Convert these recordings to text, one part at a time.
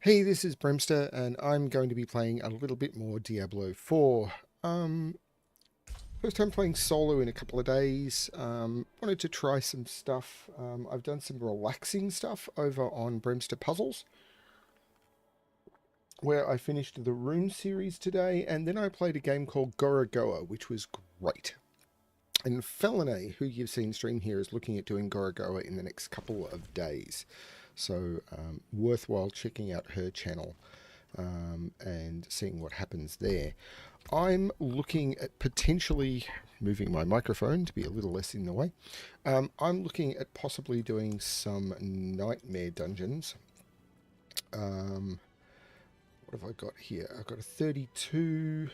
Hey, this is BremSter, and I'm going to be playing a little bit more Diablo 4. First time playing solo in a couple of days. Wanted to try some stuff. I've done some relaxing stuff over on BremSter Puzzles, where I finished the Rune series today, and then I played a game called Gorogoa, which was great. And Felinae, who you've seen stream here, is looking at doing Gorogoa in the next couple of days. So worthwhile checking out her channel and seeing what happens there. I'm looking at potentially moving my microphone to be a little less in the way. I'm looking at possibly doing some nightmare dungeons. What have I got here? I've got a 32.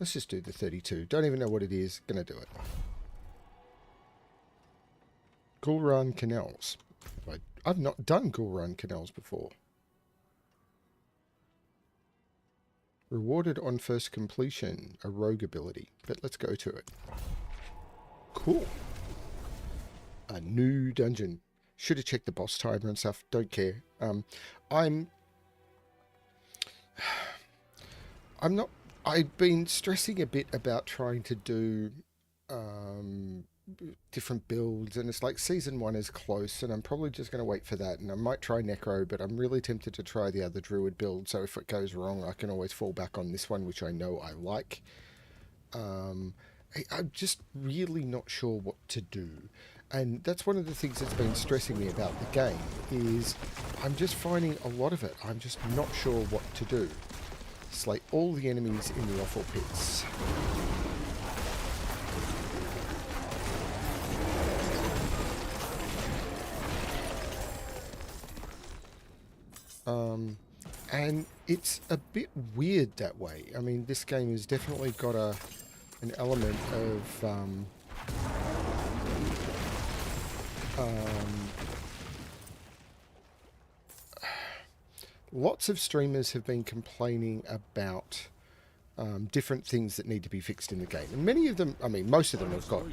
Let's just do the 32. Don't even know what it is. Gonna do it. Gulran Canals. I've not done Gulran Canals before. Rewarded on first completion. A rogue ability. But let's go to it. Cool. A new dungeon. Should have checked the boss timer and stuff. Don't care. I've been stressing a bit about trying to do different builds, and it's like season 1 is close, and I'm probably just going to wait for that, and I might try Necro, but I'm really tempted to try the other Druid build, so if it goes wrong I can always fall back on this one, which I know I like. I'm just really not sure what to do, and that's one of the things that's been stressing me about the game, is I'm just finding a lot of it, I'm just not sure what to do. Slay all the enemies in the awful pits. And it's a bit weird that way. I mean, this game has definitely got an element of lots of streamers have been complaining about different things that need to be fixed in the game. And many of them, I mean, most of them have got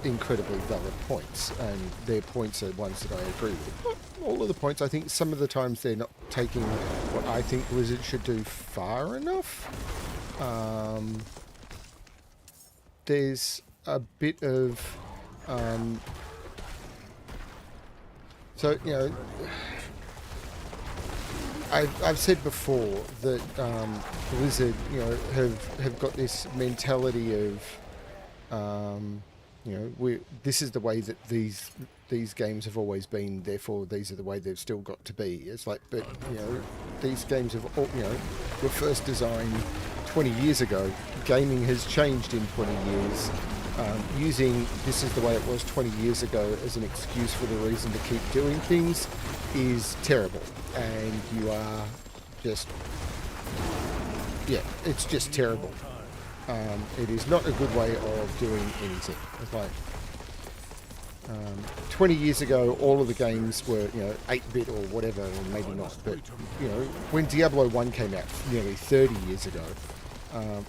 incredibly valid points, and their points are ones that I agree with. Not all of the points, I think some of the times they're not taking what I think Blizzard should do far enough. There's a bit of... so, you know... I've said before that Blizzard, you know, have got this mentality of, you know, this is the way that these games have always been. Therefore, these are the way they've still got to be. It's like, but you know, these games have, all, you know, were first designed 20 years ago. Gaming has changed in 20 years. Using this is the way it was 20 years ago as an excuse for the reason to keep doing things is terrible, and you are just, yeah, it's just terrible. It is not a good way of doing anything. It's like 20 years ago, all of the games were, you know, 8-bit or whatever, or maybe not, but you know, when Diablo 1 came out nearly 30 years ago,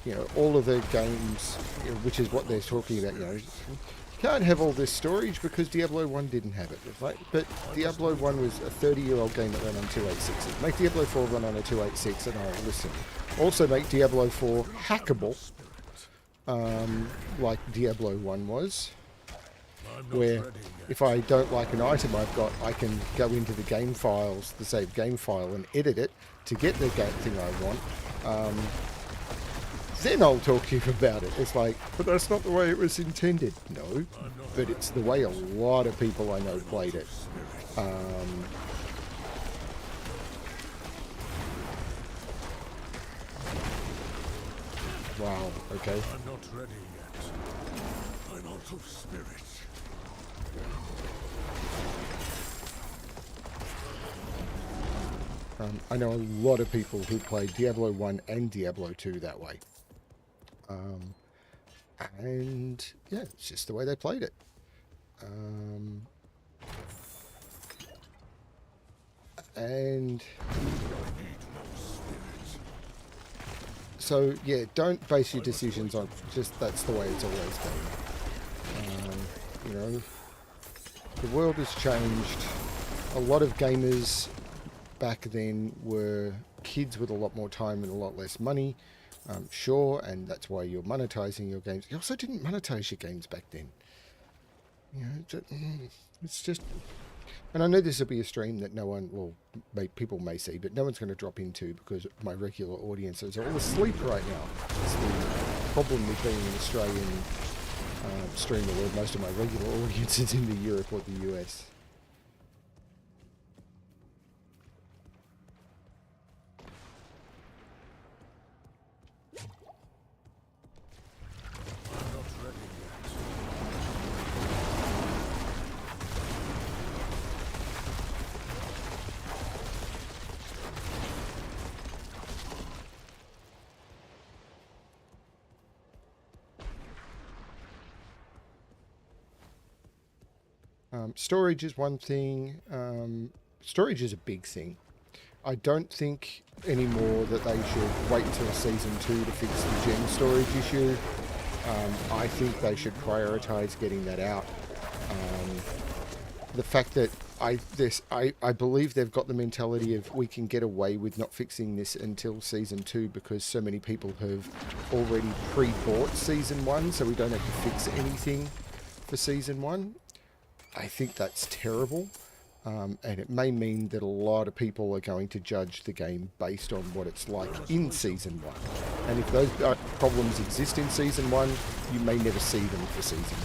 you know, all of the games, you know, which is what they're talking about, you know, you can't have all this storage because Diablo 1 didn't have it. Like, but Diablo 1 was a 30-year-old game that ran on 286s. Make Diablo 4 run on a 286 and I'll listen. Also make Diablo 4 hackable, like Diablo 1 was, where if I don't like an item I've got, I can go into the game files, the save game file, and edit it to get the thing I want. Then I'll talk to you about it. It's like, but that's not the way it was intended. No, but it's the way a lot of people I know played it. Wow, okay. I'm not ready yet. I'm out of spirit. I know a lot of people who played Diablo 1 and Diablo 2 that way. And yeah, it's just the way they played it. And so yeah, don't base your decisions on just that's the way it's always been. You know, the world has changed. A lot of gamers back then were kids with a lot more time and a lot less money. Sure, and that's why you're monetizing your games. You also didn't monetize your games back then. You know, it's just... And I know this will be a stream that no one, well, people may see, but no one's going to drop into because my regular audiences are all asleep right now. It's the problem with being an Australian streamer where most of my regular audience is in the Europe or the US. Storage is one thing. Storage is a big thing. I don't think anymore that they should wait until Season 2 to fix the gem storage issue. I think they should prioritise getting that out. The fact that I believe they've got the mentality of we can get away with not fixing this until Season 2 because so many people have already pre-bought Season 1, so we don't have to fix anything for Season 1. I think that's terrible, and it may mean that a lot of people are going to judge the game based on what it's like in Season 1. And if those problems exist in Season 1, you may never see them for Season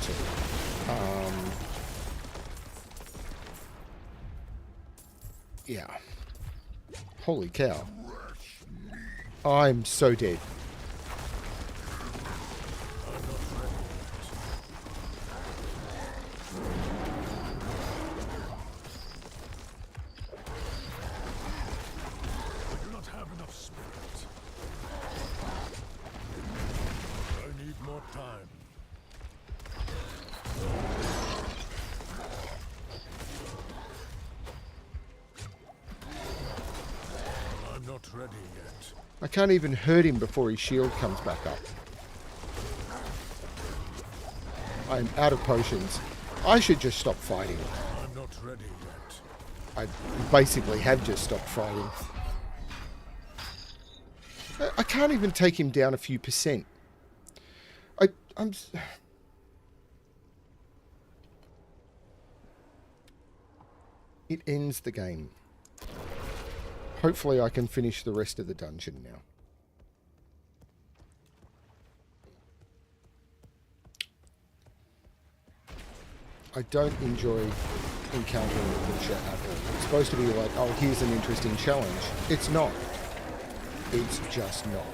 2. Yeah. Holy cow. I'm so dead. I can't even hurt him before his shield comes back up. I'm out of potions. I should just stop fighting. I'm not ready yet. I basically have just stopped fighting. I can't even take him down a few percent. I'm... It ends the game. Hopefully I can finish the rest of the dungeon now. I don't enjoy encountering the butcher at all. It's supposed to be like, oh, here's an interesting challenge. It's not. It's just not.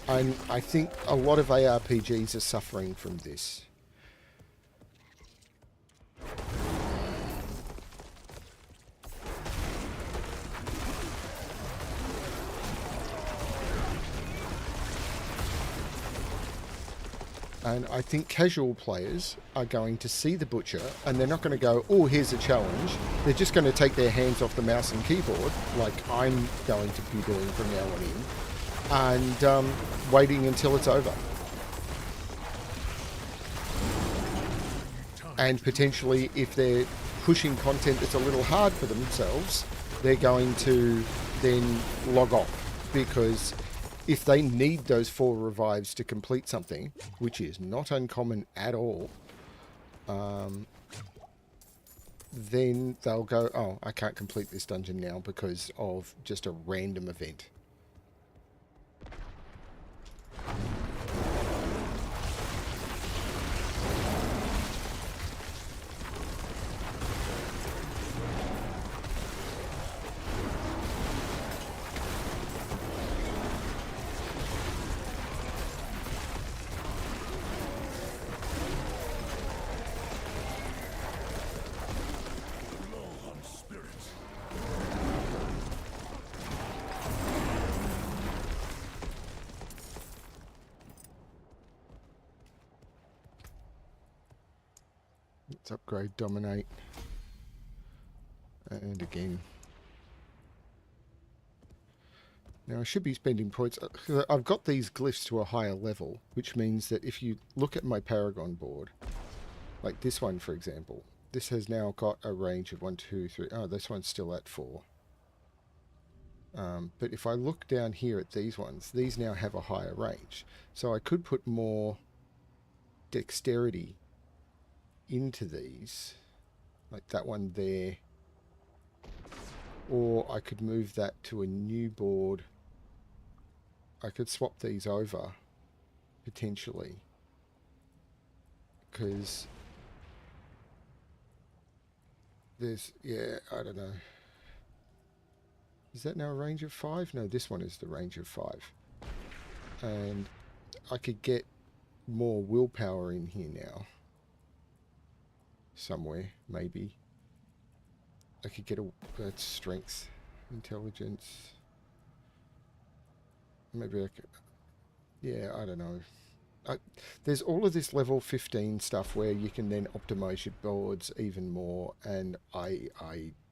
And I think a lot of ARPGs are suffering from this. And I think casual players are going to see the butcher and they're not going to go, oh, here's a challenge. They're just going to take their hands off the mouse and keyboard, like I'm going to be doing from now on in, and waiting until it's over. And potentially, if they're pushing content that's a little hard for themselves, they're going to then log off, because if they need those 4 revives to complete something, which is not uncommon at all, then they'll go, oh, I can't complete this dungeon now because of just a random event. Let's upgrade Dominate. And again. Now I should be spending points. I've got these glyphs to a higher level, which means that if you look at my Paragon board, like this one for example, this has now got a range of 1, 2, 3. Oh, this one's still at 4. But if I look down here at these ones, these now have a higher range. So I could put more dexterity into these, like that one there. Or I could move that to a new board. I could swap these over, potentially. Because there's, yeah, I don't know. Is that now a range of 5? No, this one is the range of 5. And I could get more willpower in here now. Somewhere, maybe. I could get a... That's strength, intelligence. Maybe I could... Yeah, I don't know. There's all of this level 15 stuff where you can then optimize your boards even more, and I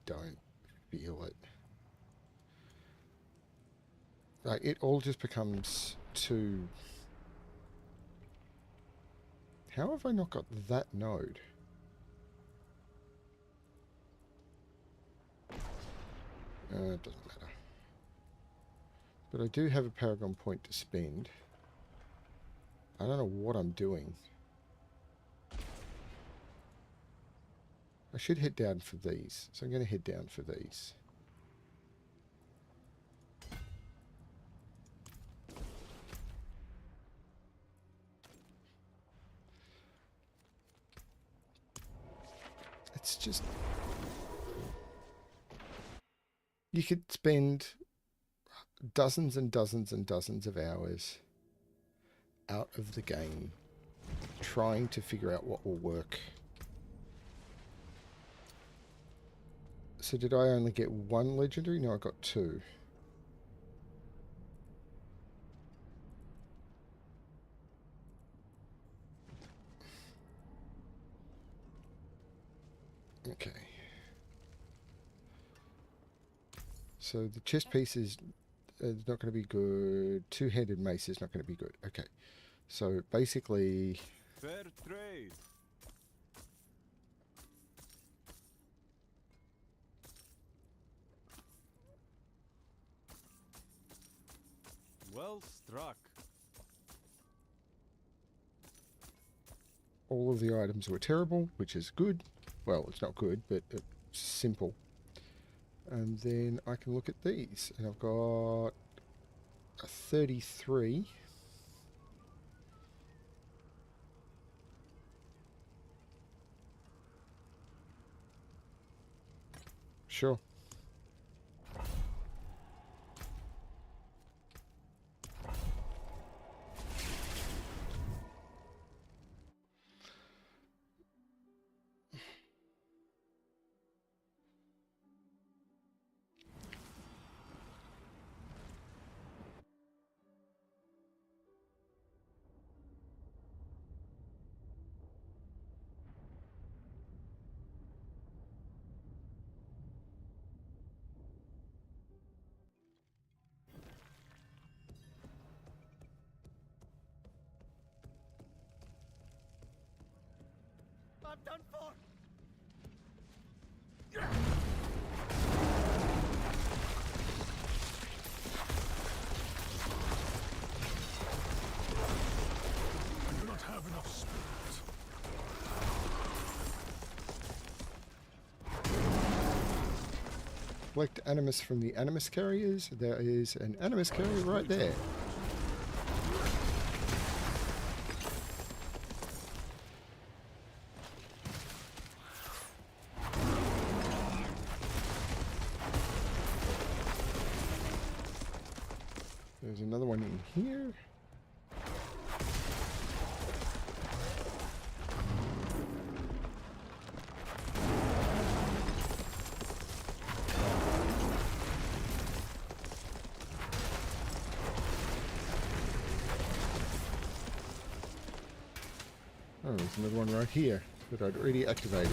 don't feel it. Like, it all just becomes too... How have I not got that node? It doesn't matter. But I do have a Paragon point to spend. I don't know what I'm doing. I should head down for these. So I'm going to head down for these. It's just... You could spend dozens and dozens and dozens of hours out of the game trying to figure out what will work. So did I only get 1 legendary? No, I got 2. Okay. So the chest piece is not going to be good. Two-handed mace is not going to be good. Okay. So basically... Fair trade. Well struck. All of the items were terrible, which is good. Well, it's not good, but it's simple. And then I can look at these. And I've got a 33. Sure. I'm done for. I do not have enough spirit. Collect animus from the animus carriers. There is an animus carrier right there. There's another one in here. Oh, there's another one right here that I'd already activated.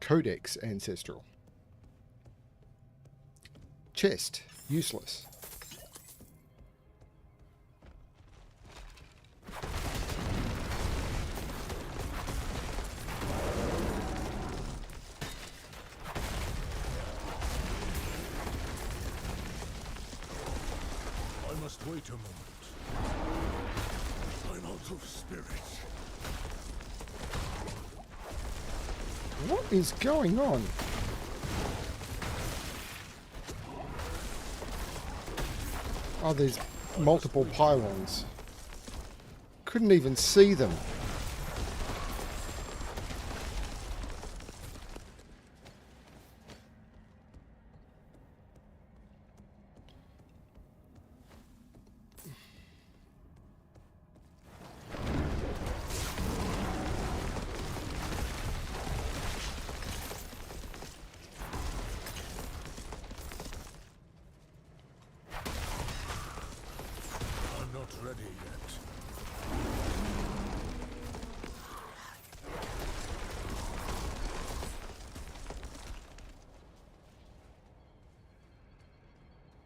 Codex Ancestral. chest. Useless. I must wait a moment. I'm out of spirit. What is going on? Oh, there's multiple pylons. Couldn't even see them. I'm not ready yet.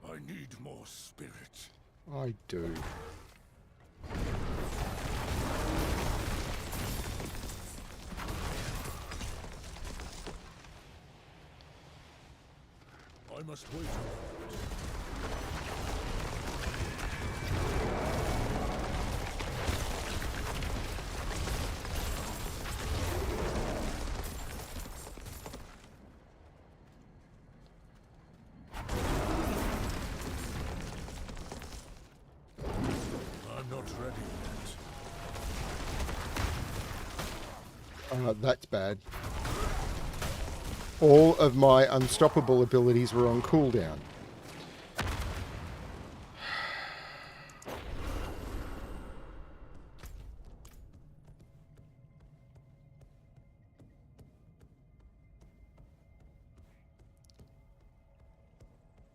I need more spirit. I do. I must wait a moment. I'm not ready yet. That's bad. All of my unstoppable abilities were on cooldown.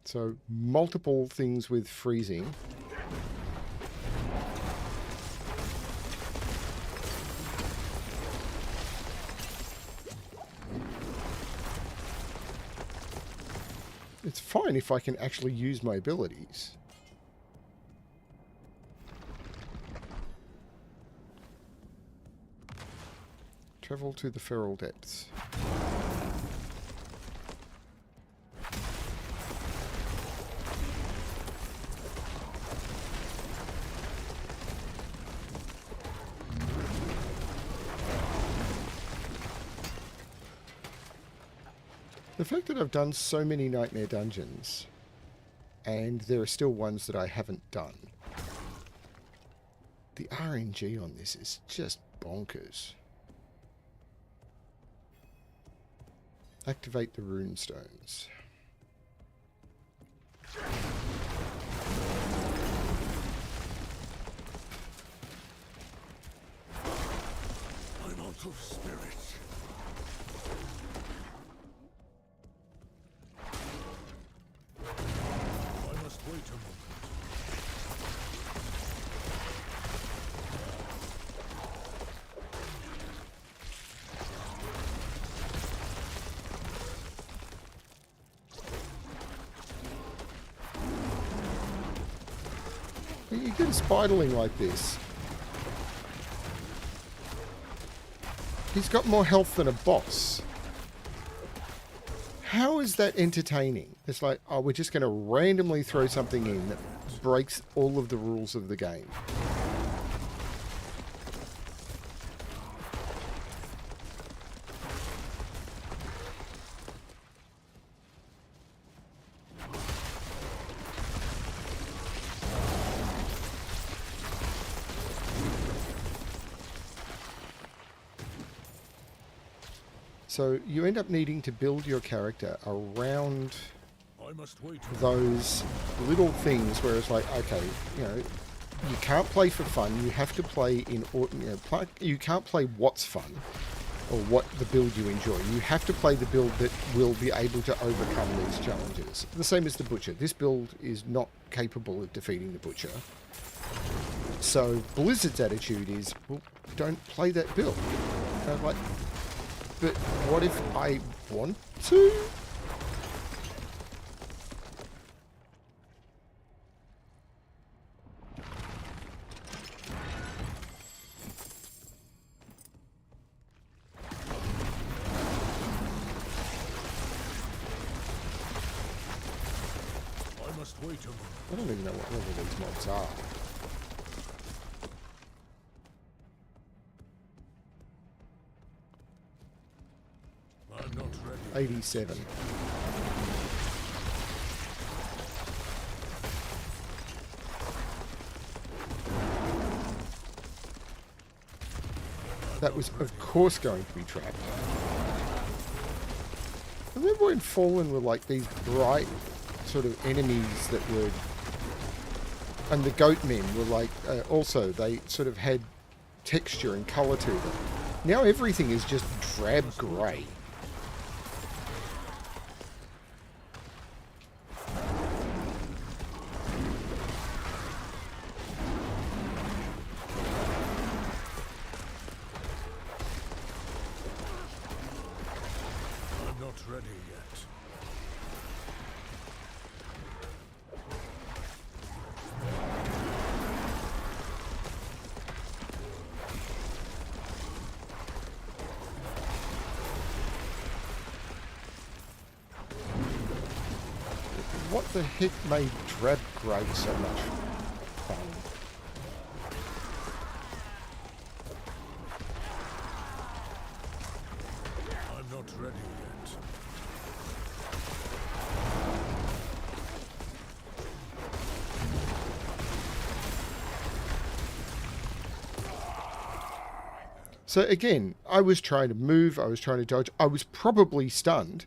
So, multiple things with freezing. It's fine if I can actually use my abilities. Travel to the feral depths. The fact that I've done so many Nightmare Dungeons, and there are still ones that I haven't done. The RNG on this is just bonkers. Activate the rune stones. I'm out of spirit. I must wait a moment. You get spidling like this. He's got more health than a boss. How is that entertaining? It's like, oh, we're just going to randomly throw something in that breaks all of the rules of the game. So you end up needing to build your character around I must wait. those little things where it's like, okay, you know, you can't play for fun. You have to play in, you can't play what's fun or what the build you enjoy. You have to play the build that will be able to overcome these challenges. The same as the Butcher. This build is not capable of defeating the Butcher. So Blizzard's attitude is, well, don't play that build. And I'm like, but what if I want to? must wait a moment. I don't even know what level these mobs are. I'm not ready. 87. That was, of course, going to be trapped. Remember when Fallen were like these bright sort of enemies that would... And the goat men were like, also, they sort of had texture and colour to them. Now everything is just drab grey. I'm not ready yet. What the heck made drab grey so much fun? I'm not ready yet. So again, I was trying to move, I was trying to dodge, I was probably stunned.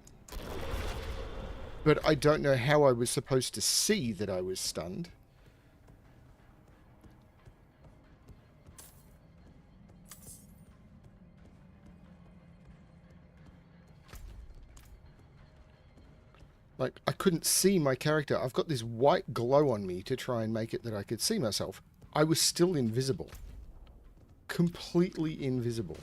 But I don't know how I was supposed to see that I was stunned. Like, I couldn't see my character. I've got this white glow on me to try and make it that I could see myself. I was still invisible. Completely invisible.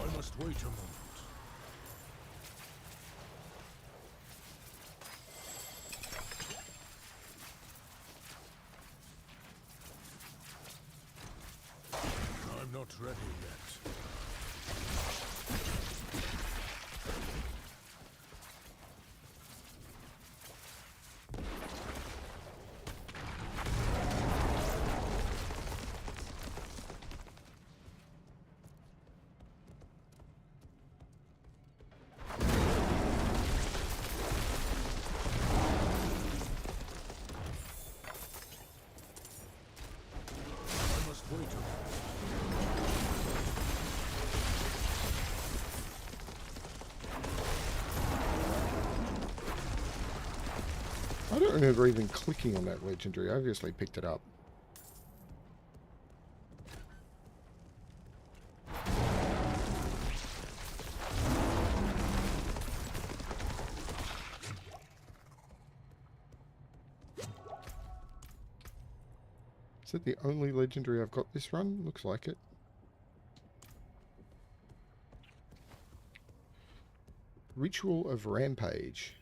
I must wait a moment. I'm not ready yet. I must wait a moment. I don't remember even clicking on that legendary. I obviously picked it up. Is that the only legendary I've got this run? Looks like it. Ritual of Rampage.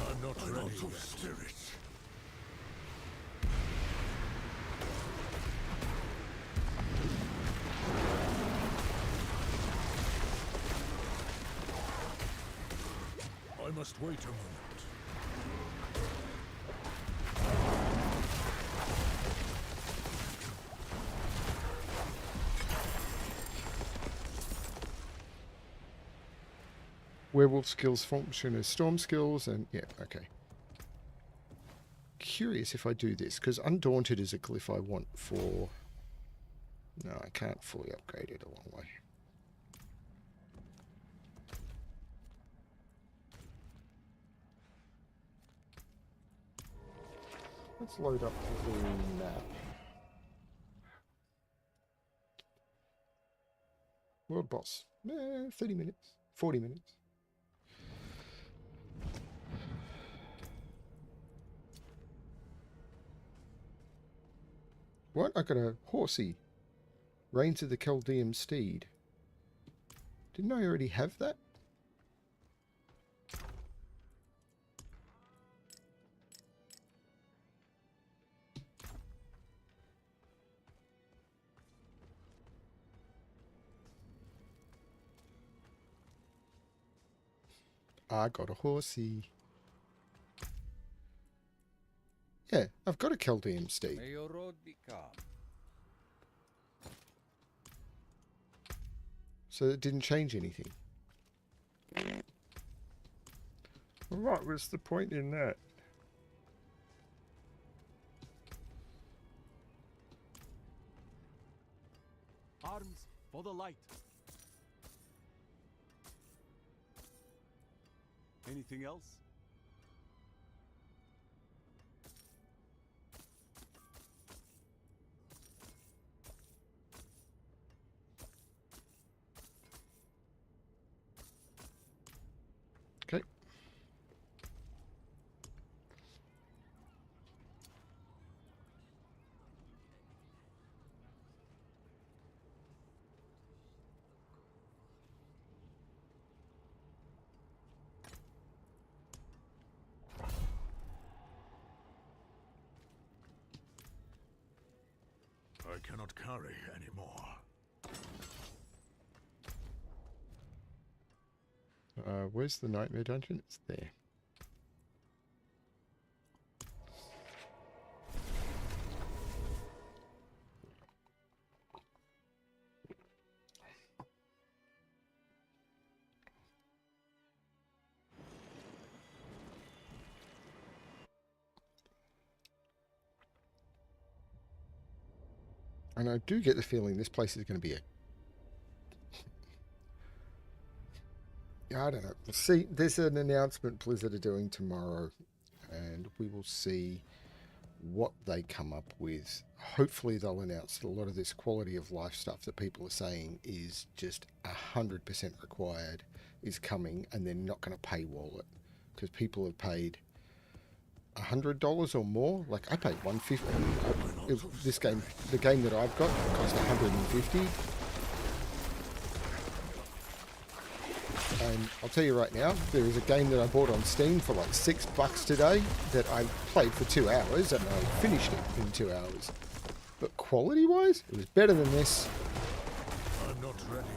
I'm not ready Out of yet. spirit. I must wait a moment. Werewolf skills function as storm skills, and yeah, okay. Curious if I do this, because Undaunted is a glyph I want for... No, I can't fully upgrade it a long way. Let's load up the map. World boss. 30 minutes. 40 minutes. What? I got a horsey. Reigns of the Chaldean Steed. Didn't I already have that? I got a horsey. Yeah, I've got a Chaldean Steed. May your road be calm. So it didn't change anything. What was the point in that? Arms for the light. Anything else? Okay. I cannot carry anymore. Where's the Nightmare Dungeon? It's there. And I do get the feeling this place is going to be I don't know. We'll see, there's an announcement Blizzard are doing tomorrow, and we will see what they come up with. Hopefully they'll announce that a lot of this quality of life stuff that people are saying is just 100% required is coming, and they're not going to paywall it, because people have paid $100 or more. Like, I paid $150. This game, the game that I've got, cost $150. And I'll tell you right now, there is a game that I bought on Steam for like $6 today that I played for 2 hours, and I finished it in 2 hours. But quality-wise, it was better than this. I'm not ready yet.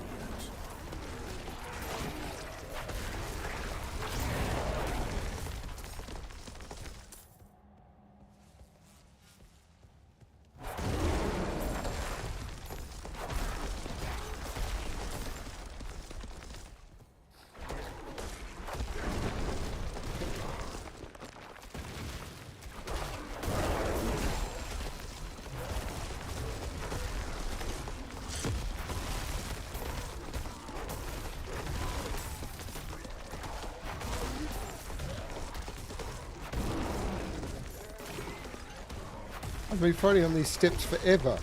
I've been fighting on these steps forever.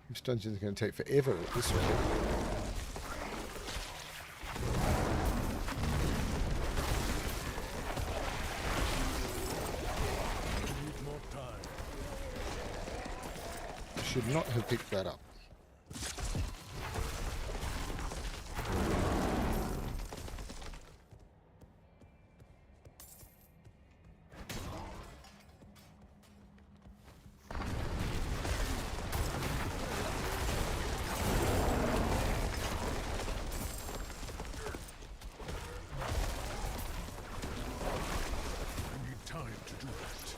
This dungeon is going to take forever at this rate. Need more time. I should not have picked that up. I need time to do that.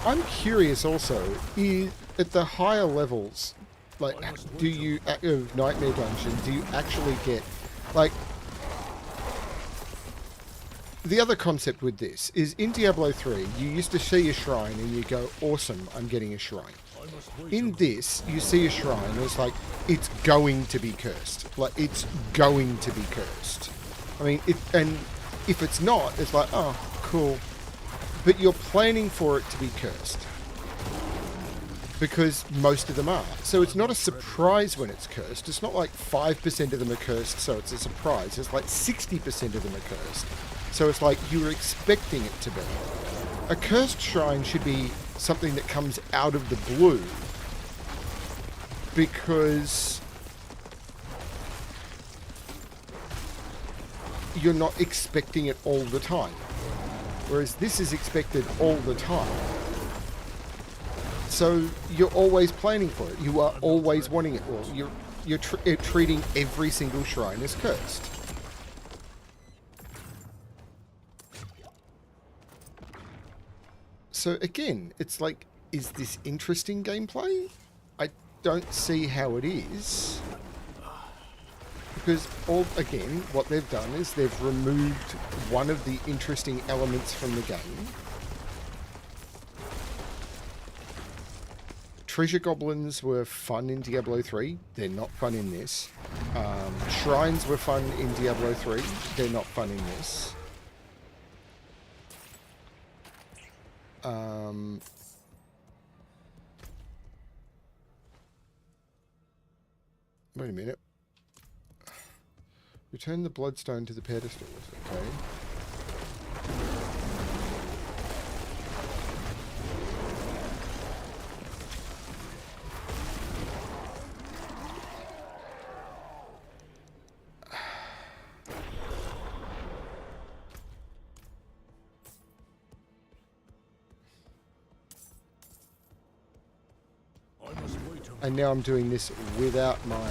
I'm curious also, at the higher levels, like, do you, of Nightmare Dungeon, do you actually get, like, the other concept with this is in Diablo 3, you used to see a shrine and you go, awesome, I'm getting a shrine. In this, you see a shrine and it's like, it's going to be cursed. Like, it's going to be cursed. I mean, and if it's not, it's like, oh, cool. But you're planning for it to be cursed. Because most of them are. So it's not a surprise when it's cursed. It's not like 5% of them are cursed, so it's a surprise. It's like 60% of them are cursed. So it's like you were expecting it to be. A cursed shrine should be something that comes out of the blue. Because you're not expecting it all the time. Whereas this is expected all the time. So you're always planning for it. You are always wanting it. Well, you're treating every single shrine as cursed. So again, it's like, is this interesting gameplay? I don't see how it is. Because, again, what they've done is they've removed one of the interesting elements from the game. Treasure goblins were fun in Diablo 3. They're not fun in this. Shrines were fun in Diablo 3. They're not fun in this. Wait a minute. Return the bloodstone to the pedestals. Okay. And now I'm doing this without my...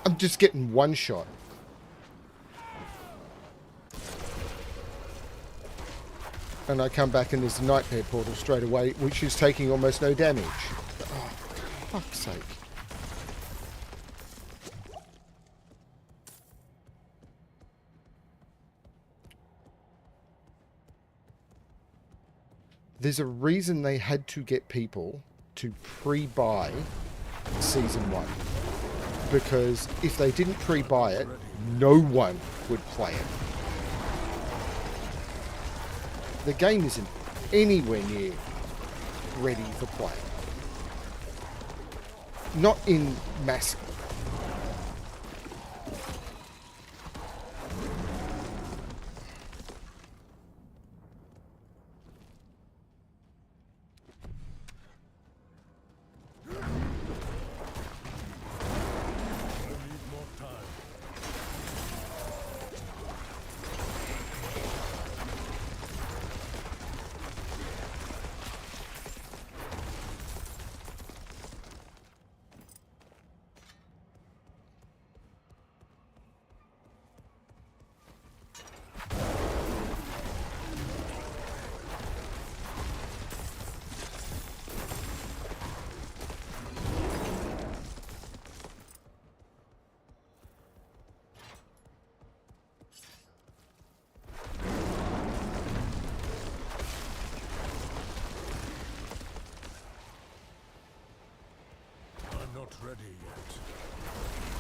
I'm just getting one shot. And I come back and there's a nightmare portal straight away, which is taking almost no damage. Oh, for fuck's sake. There's a reason they had to get people to pre-buy Season 1. Because if they didn't pre-buy it, no one would play it. The game isn't anywhere near ready for play. Not in mass.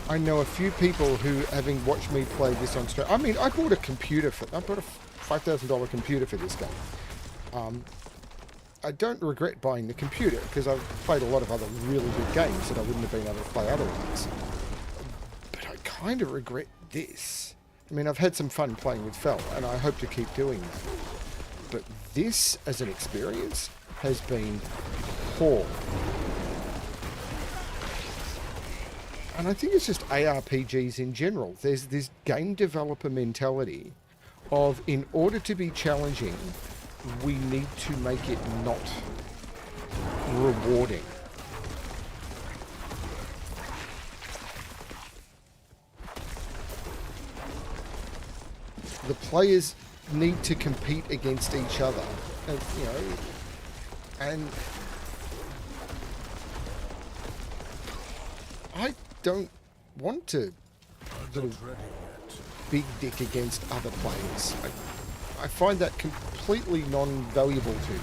I know a few people who, having watched me play this on stream, I mean, I bought a computer for, I bought a $5,000 computer for this game. I don't regret buying the computer because I've played a lot of other really good games that I wouldn't have been able to play otherwise. But I kind of regret this. I mean, I've had some fun playing with Fel, and I hope to keep doing that. But this, as an experience, has been poor. And I think it's just ARPGs in general. There's this game developer mentality of, in order to be challenging, we need to make it not. rewarding. The players need to compete against each other, and, you know, and I don't want to sort of big dick against other players. I find that completely non-valuable to me.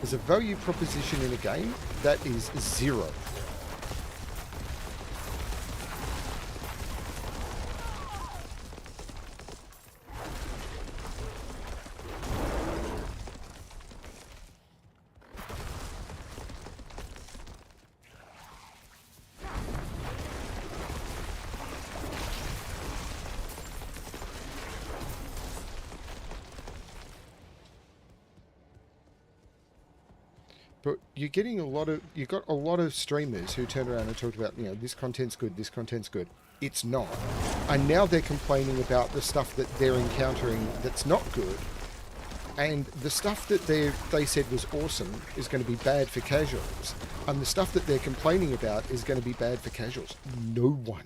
There's a value proposition in a game that is zero. But you're getting you got a lot of streamers who turn around and talk about, you know, this content's good, this content's good. It's not. And now they're complaining about the stuff that they're encountering that's not good. And the stuff that they said was awesome is going to be bad for casuals. And the stuff that they're complaining about is going to be bad for casuals. No one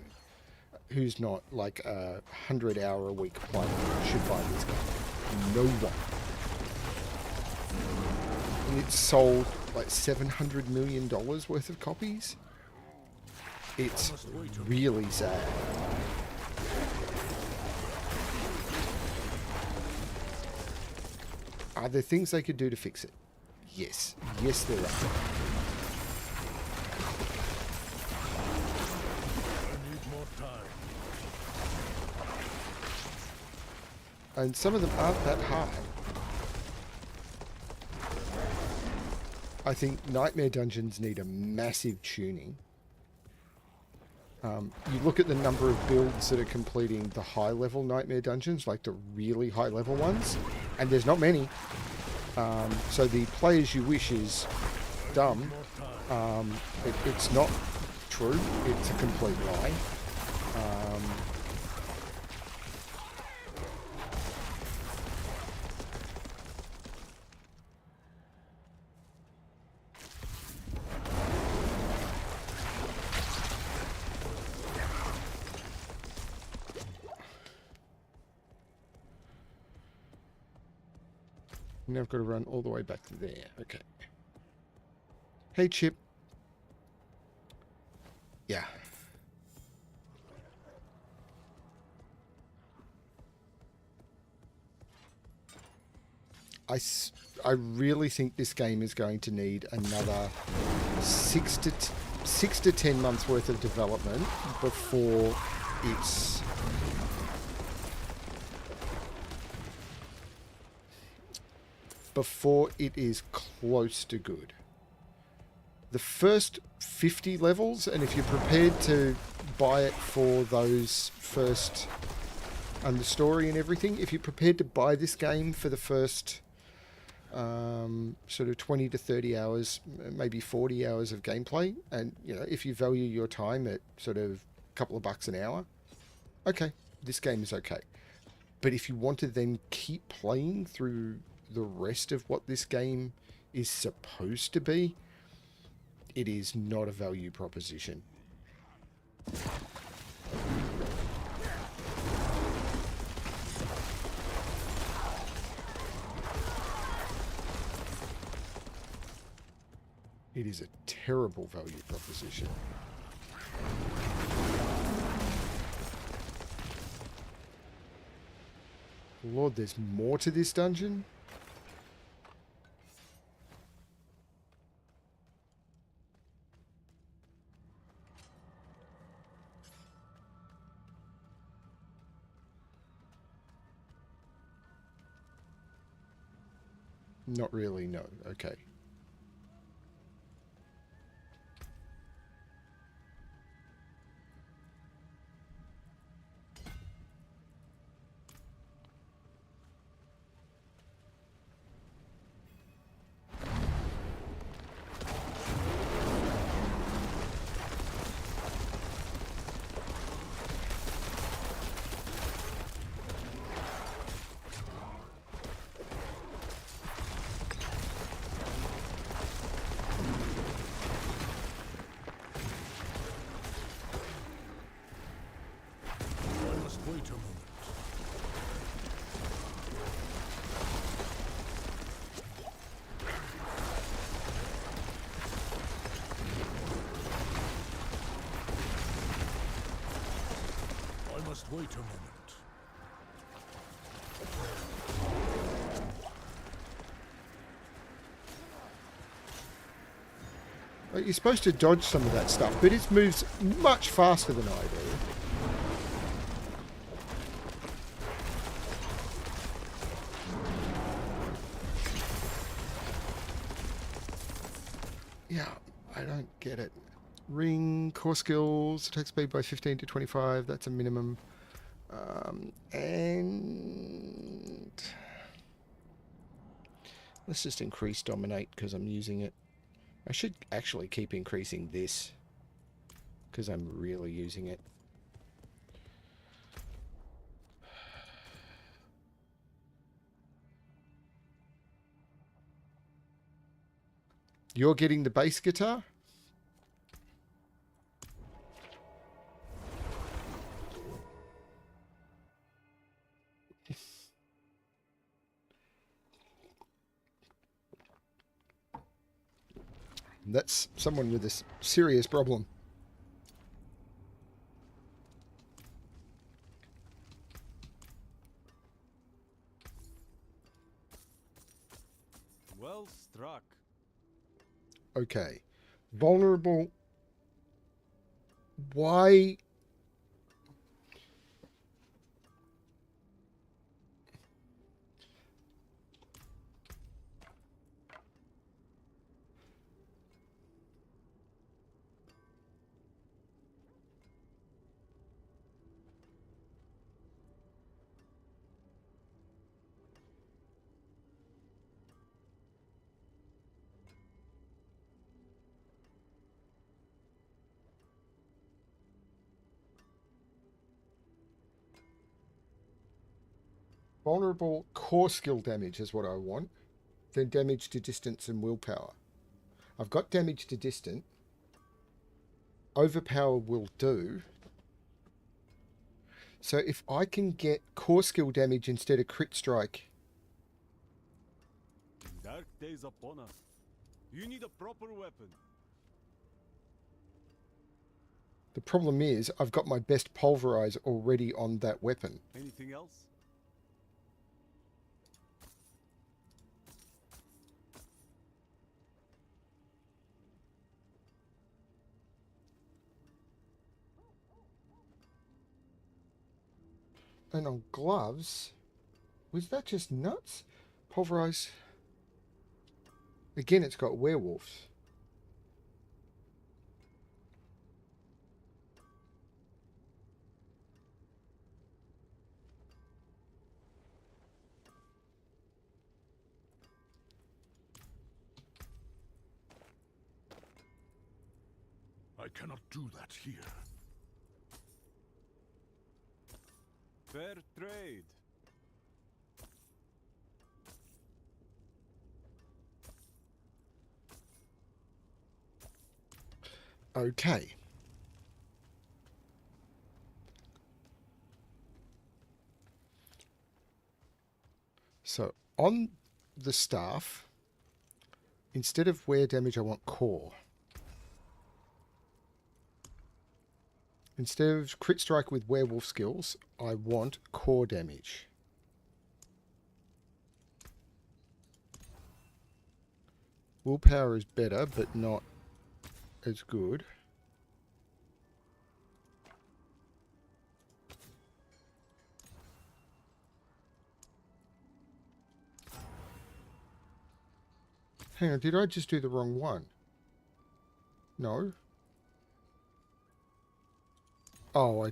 who's not like a 100-hour-a-week player should buy this game. No one. And it's sold like $700 million worth of copies. It's really sad. Are there things they could do to fix it? Yes. Yes, there are. I need more time. And some of them aren't that hard. I think Nightmare Dungeons need a massive tuning. You look at the number of builds that are completing the high-level Nightmare Dungeons, like the really high-level ones, and there's not many. So the play as you wish is dumb. It's not true. It's a complete lie. Now I've got to run all the way back to there. Okay. Hey, Chip. Yeah. I really think this game is going to need another 6 to 10 months worth of development before it's it is close to good. The first 50 levels, and if you're prepared to buy it for those first, and the story and everything, if you're prepared to buy this game for the first sort of 20 to 30 hours, maybe 40 hours of gameplay, and you know, if you value your time at sort of a couple of bucks an hour, okay, this game is okay. But if you want to then keep playing through the rest of what this game is supposed to be, it is not a value proposition. It is a terrible value proposition. Lord, there's more to this dungeon? Not really, no. Okay. Wait a moment. Like, you're supposed to dodge some of that stuff, but it moves much faster than I do. Yeah, I don't get it. Ring, core skills, attack speed by 15 to 25, that's a minimum. And let's just increase dominate because I'm using it. I should actually keep increasing this because I'm really using it. You're getting the bass guitar? That's someone with a serious problem. Well struck. Okay. Vulnerable. Why? Vulnerable core skill damage is what I want. Then damage to distance and willpower. I've got damage to distant. Overpower will do. So if I can get core skill damage instead of crit strike. Dark days upon us. You need a proper weapon. The problem is I've got my best pulverize already on that weapon. Anything else? And on gloves, was that just nuts? Pulverize. Again, it's got werewolves. I cannot do that here. Fair trade. Okay. So on the staff, instead of wear damage, I want core. Instead of crit strike with werewolf skills, I want core damage. Willpower is better, but not as good. Hang on, did I just do the wrong one? No. Oh, I...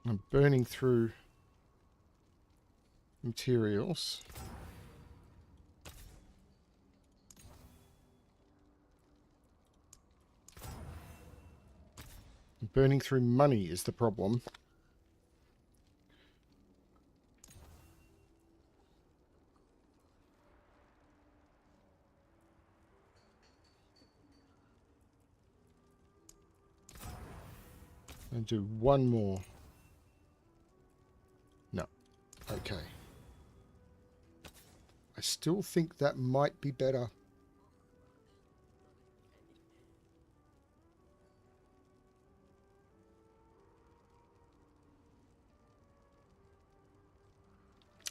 I'm burning through materials. Burning through money is the problem. And do one more. No. Okay. I still think that might be better.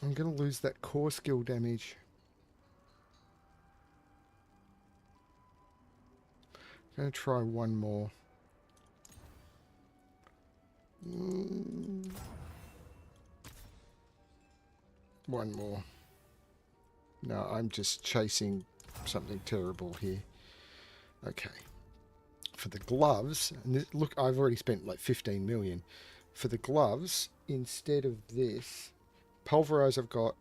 I'm going to lose that core skill damage. Going to try one more. One more. No, I'm just chasing something terrible here. Okay. For the gloves, and this, look, I've already spent like 15 million. For the gloves, instead of this, Pulverize, I've got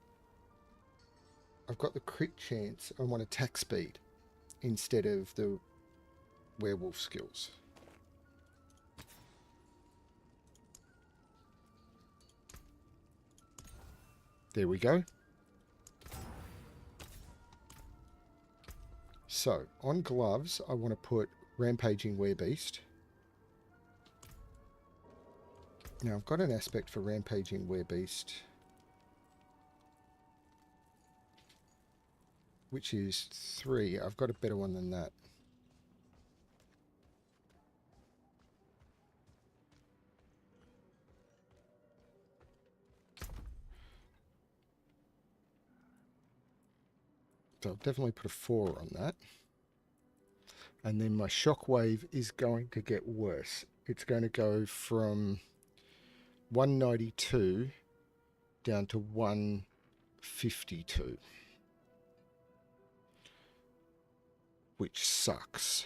the crit chance. I want attack speed instead of the werewolf skills. There we go. So, on gloves, I want to put Rampaging Werebeast. Now, I've got an aspect for Rampaging Werebeast, which is 3. I've got a better one than that. So I'll definitely put a 4 on that. And then my shockwave is going to get worse. It's going to go from 192 down to 152. Which sucks.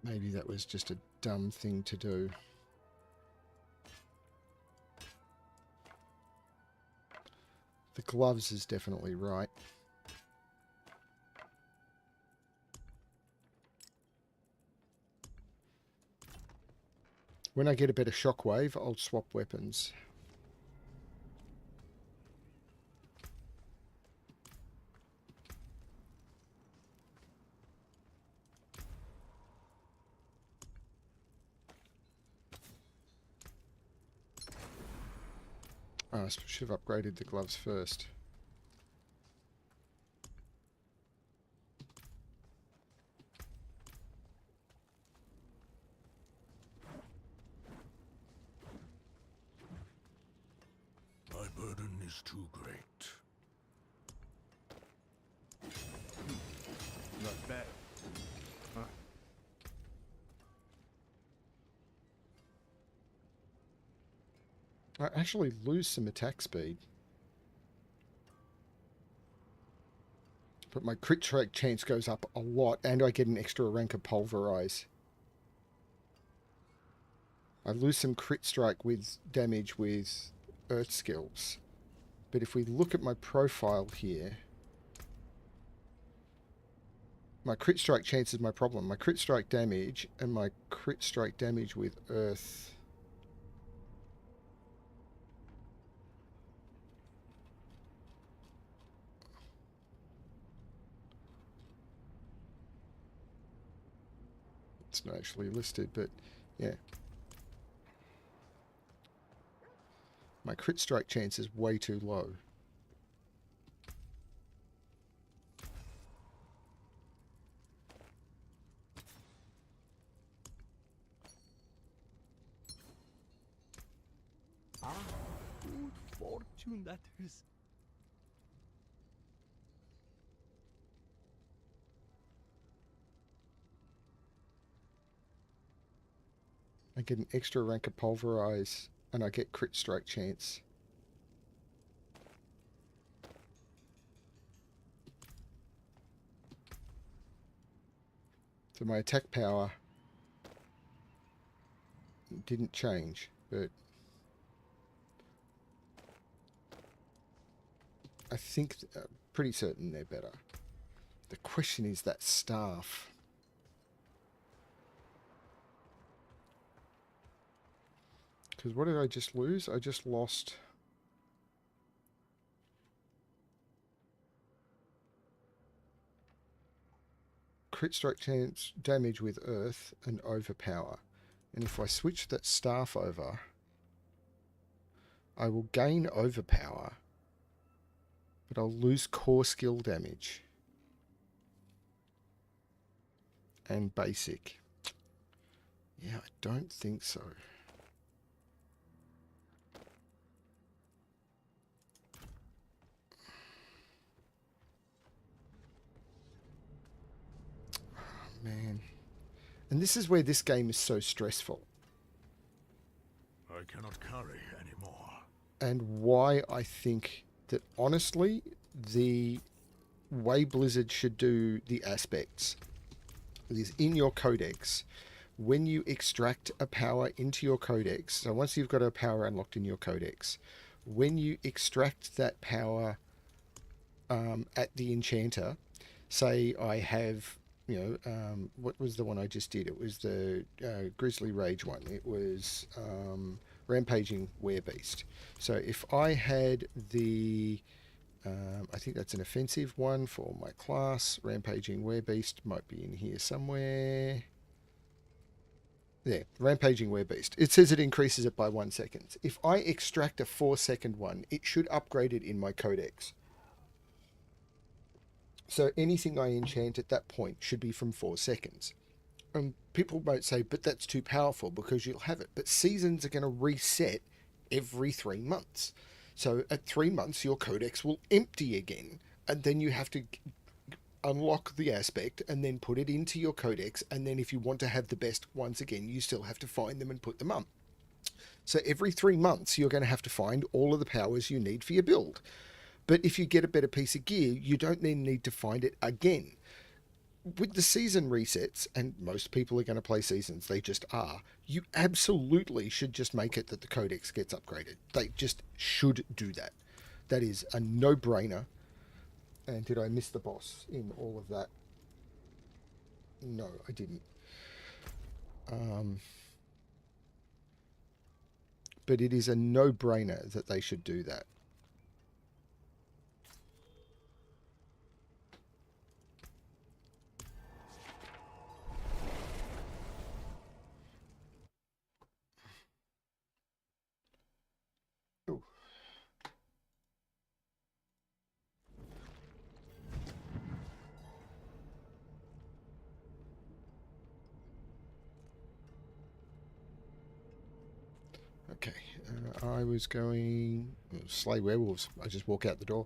Maybe that was just a dumb thing to do. The gloves is definitely right. When I get a better shockwave, I'll swap weapons. Oh, I should have upgraded the gloves first. My burden is too great. Not bad. Huh? I actually lose some attack speed. But my crit strike chance goes up a lot, and I get an extra rank of Pulverize. I lose some crit strike with damage with earth skills. But if we look at my profile here, my crit strike chance is my problem. My crit strike damage and my crit strike damage with earth. It's not actually listed, but yeah. My crit strike chance is way too low. Ah, good fortune that is. I get an extra rank of Pulverize, and I get crit strike chance. So my attack power didn't change, but I think, pretty certain they're better. The question is that staff. Because what did I just lose? I just lost... crit strike chance damage with earth and overpower. And if I switch that staff over, I will gain overpower, but I'll lose core skill damage and basic. Yeah, I don't think so. Man. And this is where this game is so stressful. I cannot carry anymore. And why I think that, honestly, the way Blizzard should do the aspects is in your codex. When you extract a power into your codex, so once you've got a power unlocked in your codex, when you extract that power at the enchanter, say I have... what was the one I just did? It was the Grizzly Rage one. It was Rampaging Werebeast. So if I had the... I think that's an offensive one for my class. Rampaging Werebeast might be in here somewhere. There, Rampaging Werebeast. It says it increases it by 1 second. If I extract a 4-second one, it should upgrade it in my codex. So anything I enchant at that point should be from 4 seconds. And people might say, but that's too powerful because you'll have it. But seasons are going to reset every 3 months. So at 3 months, your codex will empty again. And then you have to unlock the aspect and then put it into your codex. And then if you want to have the best ones again, you still have to find them and put them up. So every 3 months, you're going to have to find all of the powers you need for your build. But if you get a better piece of gear, you don't then need to find it again. With the season resets, and most people are going to play seasons, they just are, you absolutely should just make it that the codex gets upgraded. They just should do that. That is a no-brainer. And did I miss the boss in all of that? No, I didn't. But it is a no-brainer that they should do that. Okay, I was going... slay werewolves. I just walk out the door.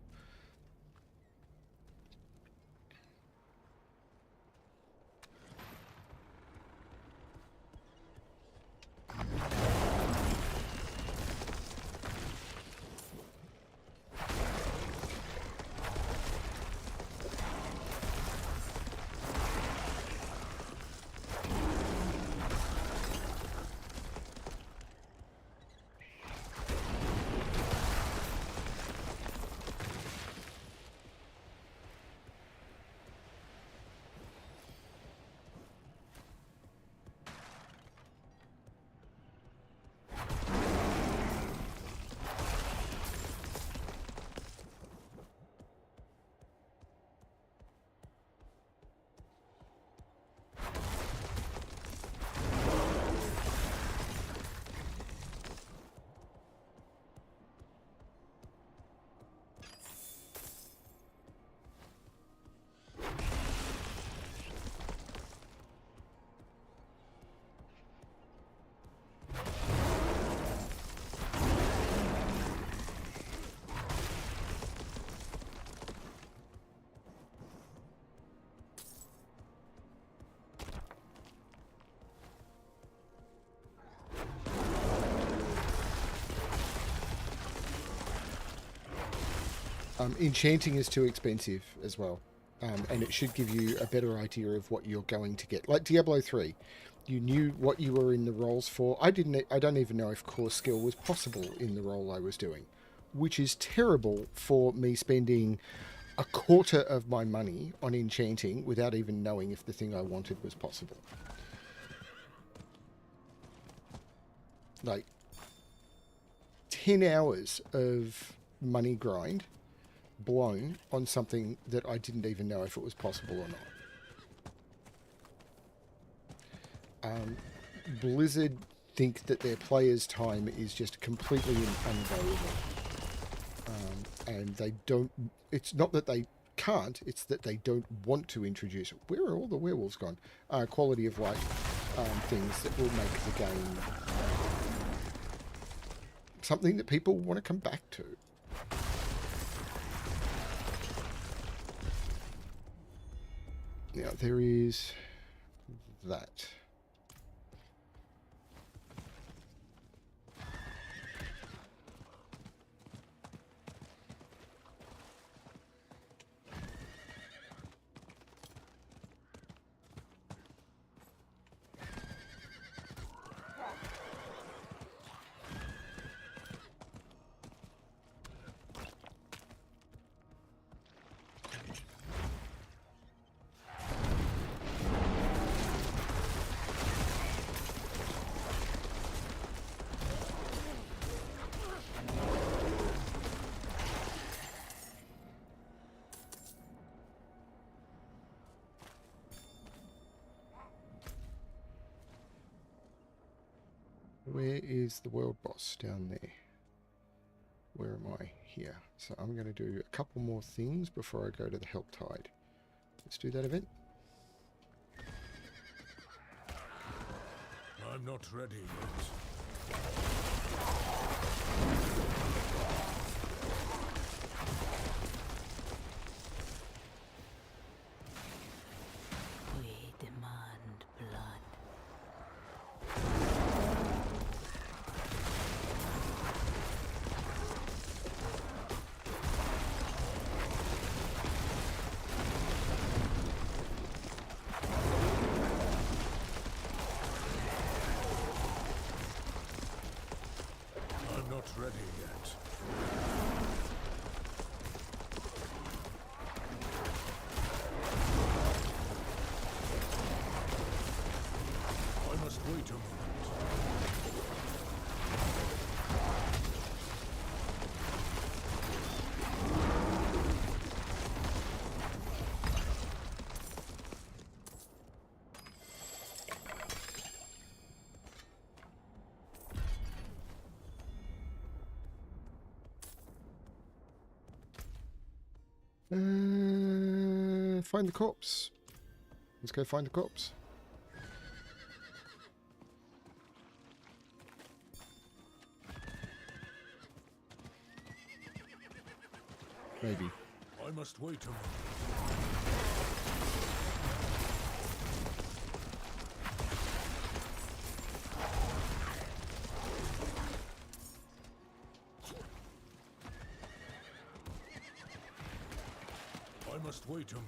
Enchanting is too expensive as well. and it should give you a better idea of what you're going to get. Like Diablo 3, you knew what you were in the roles for. I don't even know if core skill was possible in the role I was doing, which is terrible for me spending a quarter of my money on enchanting without even knowing if the thing I wanted was possible. Like 10 hours of money grind blown on something that I didn't even know if it was possible or not. Blizzard think that their players' time is just completely unvaluable. And they don't... It's not that they can't, it's that they don't want to introduce... Where are all the werewolves gone? Quality of life things that will make the game something that people want to come back to. Now, there is that. Where is the world boss? Down there. Where am I? Here. So I'm going to do a couple more things before I go to the Help Tide. Let's do that event. I'm not ready yet. We demand blood. I'm not ready yet. I must wait a moment. Find the corpse. Let's go find the corpse. Maybe. I must wait a moment. I must wait a moment.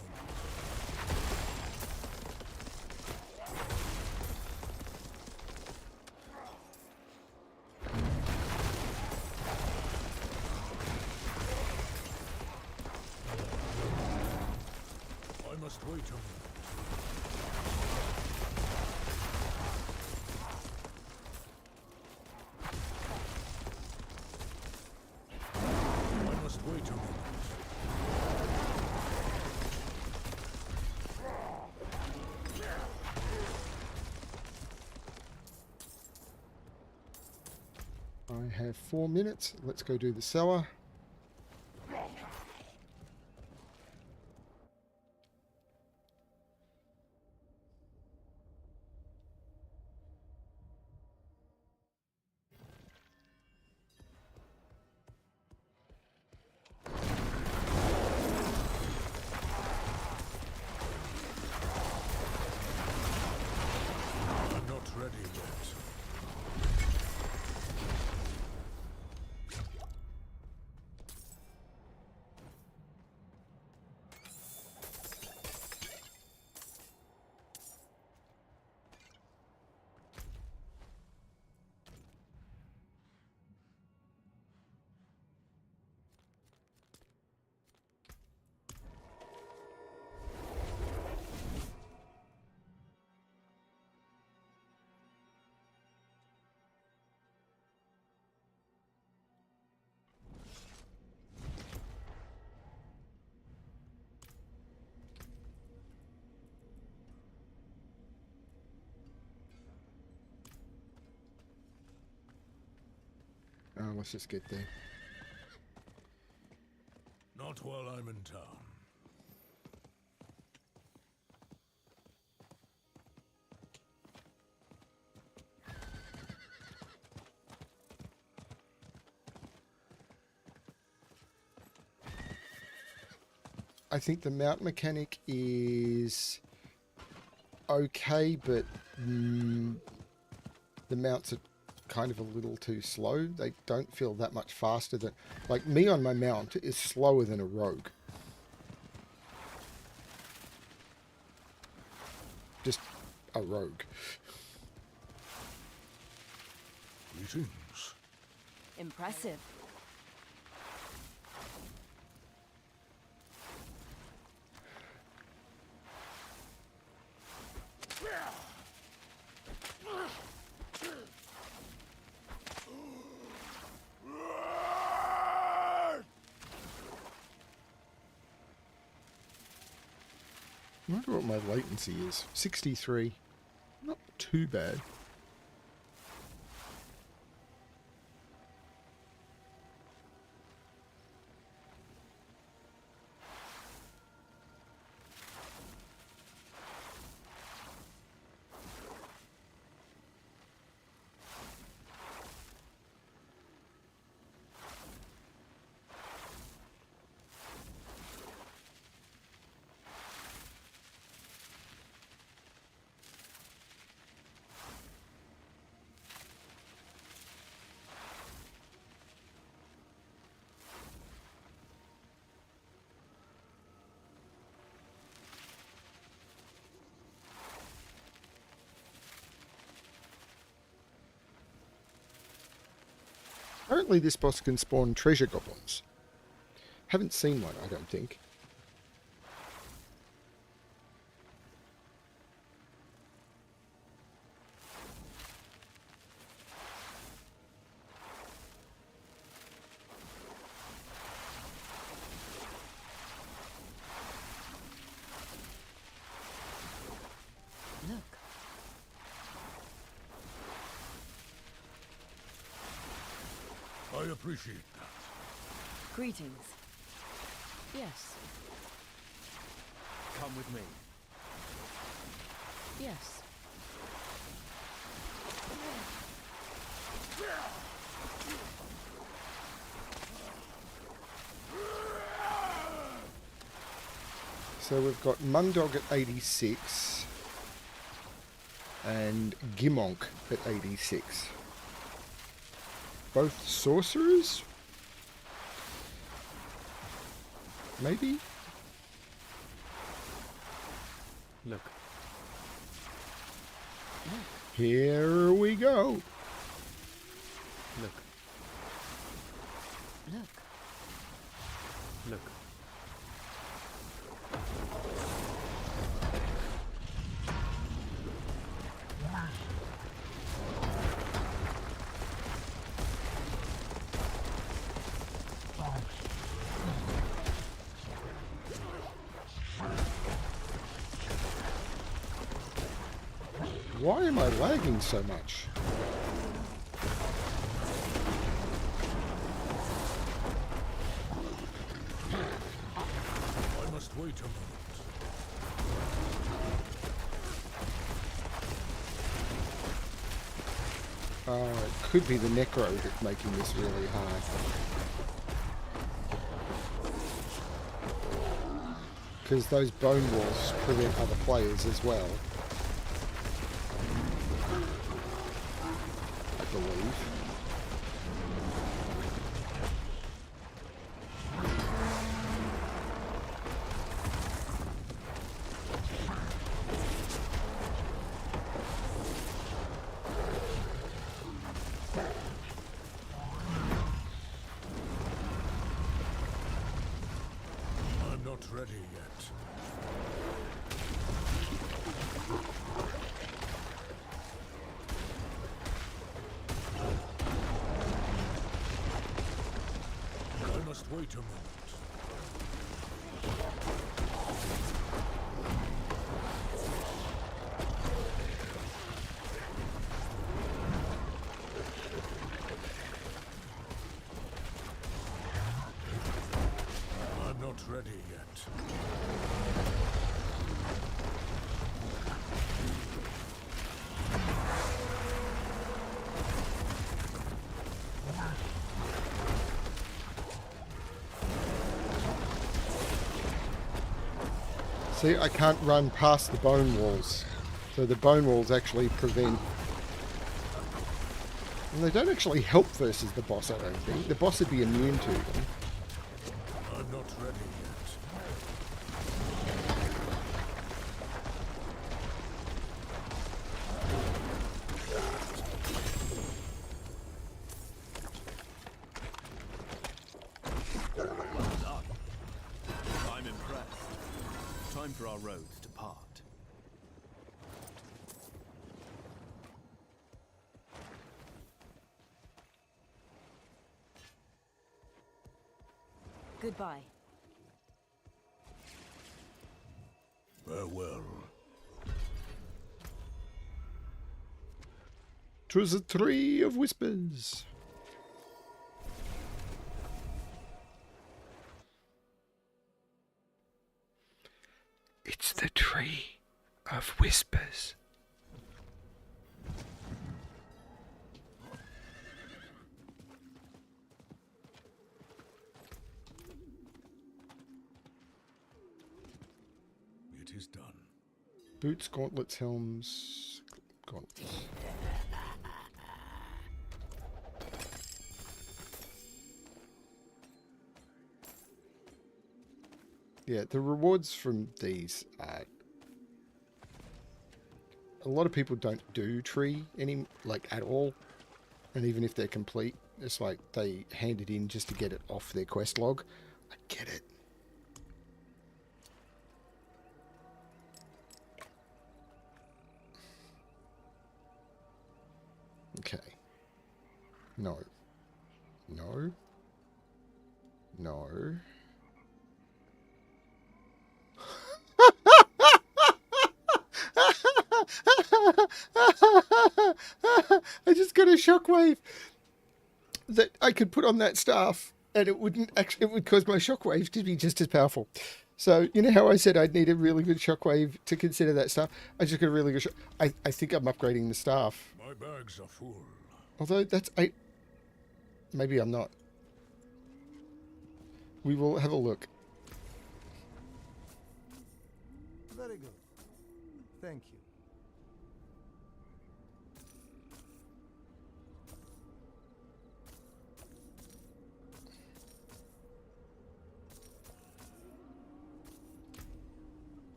I must wait a moment. I must wait a moment. I have 4 minutes. Let's go do the cellar. I'm not ready yet. let's just get there. Not while I'm in town. I think the mount mechanic is okay, but the mounts are kind of a little too slow. They don't feel that much faster than... Like, me on my mount is slower than a rogue. Just a rogue. Greetings. Impressive. I wonder what my latency is. 63. Not too bad. Apparently this boss can spawn treasure goblins. Haven't seen one, I don't think. Look. I appreciate that. Greetings. Yes. Come with me. Yes. So we've got Mundog at 86 and Gimonk at 86. Both sorcerers? Maybe? Look. Here we go. Look. Look. Look. Why am I lagging so much? I must wait a moment. It could be the Necro that's making this really hard. Because those bone walls prevent other players as well. I believe. I'm not ready yet. I must wait a moment. not ready yet. See, I can't run past the bone walls. So the bone walls actually prevent... And they don't actually help versus the boss, I don't think. The boss would be immune to them. I'm not ready yet. I'm impressed. Time for our roads to part. Goodbye. Farewell. 'Twas a tree of whispers. It's the tree of whispers. It is done. Boots, gauntlets, helms, gauntlets. Yeah, the rewards from these are... A lot of people don't do tree at all. And even if they're complete, it's like they hand it in just to get it off their quest log. I get it. Okay. No. No. No. I just got a shockwave that I could put on that staff and it wouldn't actually, it would cause my shockwave to be just as powerful. So, you know how I said I'd need a really good shockwave to consider that staff? I just got a really good I think I'm upgrading the staff. My bags are full. Although that's... Maybe I'm not. We will have a look. Very good. Thank you.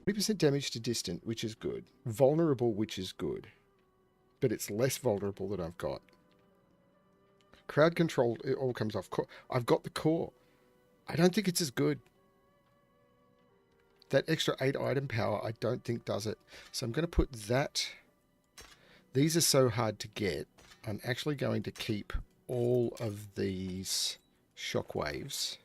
%, damage to distant, which is good. Vulnerable, which is good. But it's less vulnerable than I've got. Crowd control, it all comes off. I've got the core. I don't think it's as good. That extra 8 item power, I don't think does it. So I'm going to put that. These are so hard to get. I'm actually going to keep all of these shockwaves.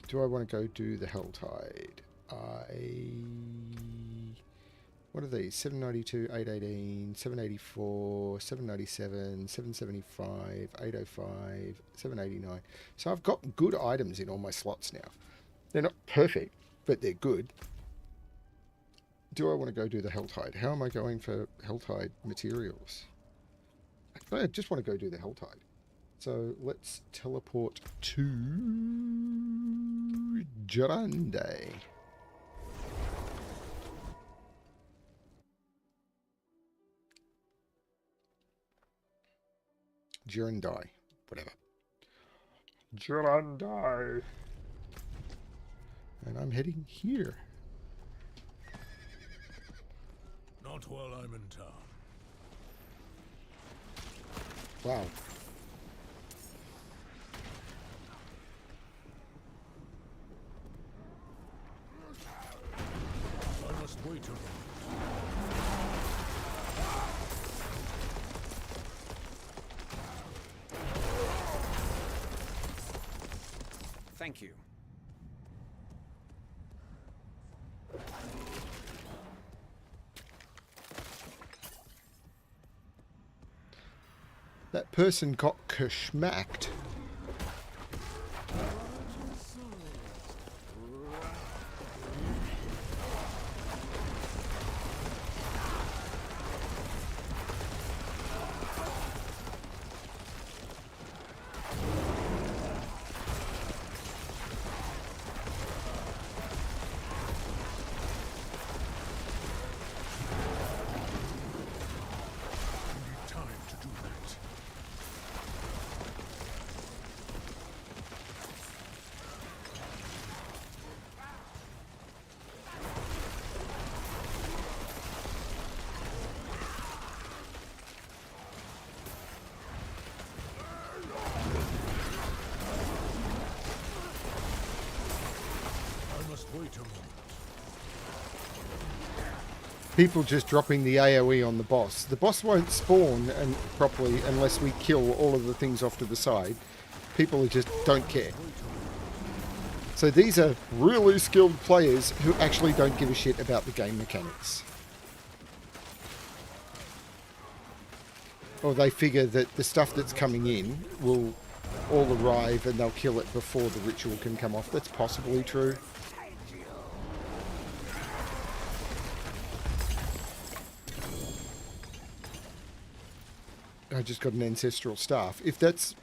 Do I want to go do the Helltide? What are these? 792, 818, 784, 797, 775, 805, 789. So I've got good items in all my slots now. They're not perfect, but they're good. Do I want to go do the Helltide? How am I going for Helltide materials? I just want to go do the Helltide. So let's teleport to Jarande. Jarandai, whatever. Jarandai. And I'm heading here. Not while I'm in town. Wow. I must wait a moment. Thank you. That person got geschmacked. Wait a moment. People just dropping the AoE on the boss. The boss won't spawn properly unless we kill all of the things off to the side. People just don't care. So these are really skilled players who actually don't give a shit about the game mechanics. Or they figure that the stuff that's coming in will all arrive and they'll kill it before the ritual can come off. That's possibly true. I just got an ancestral staff. If that's...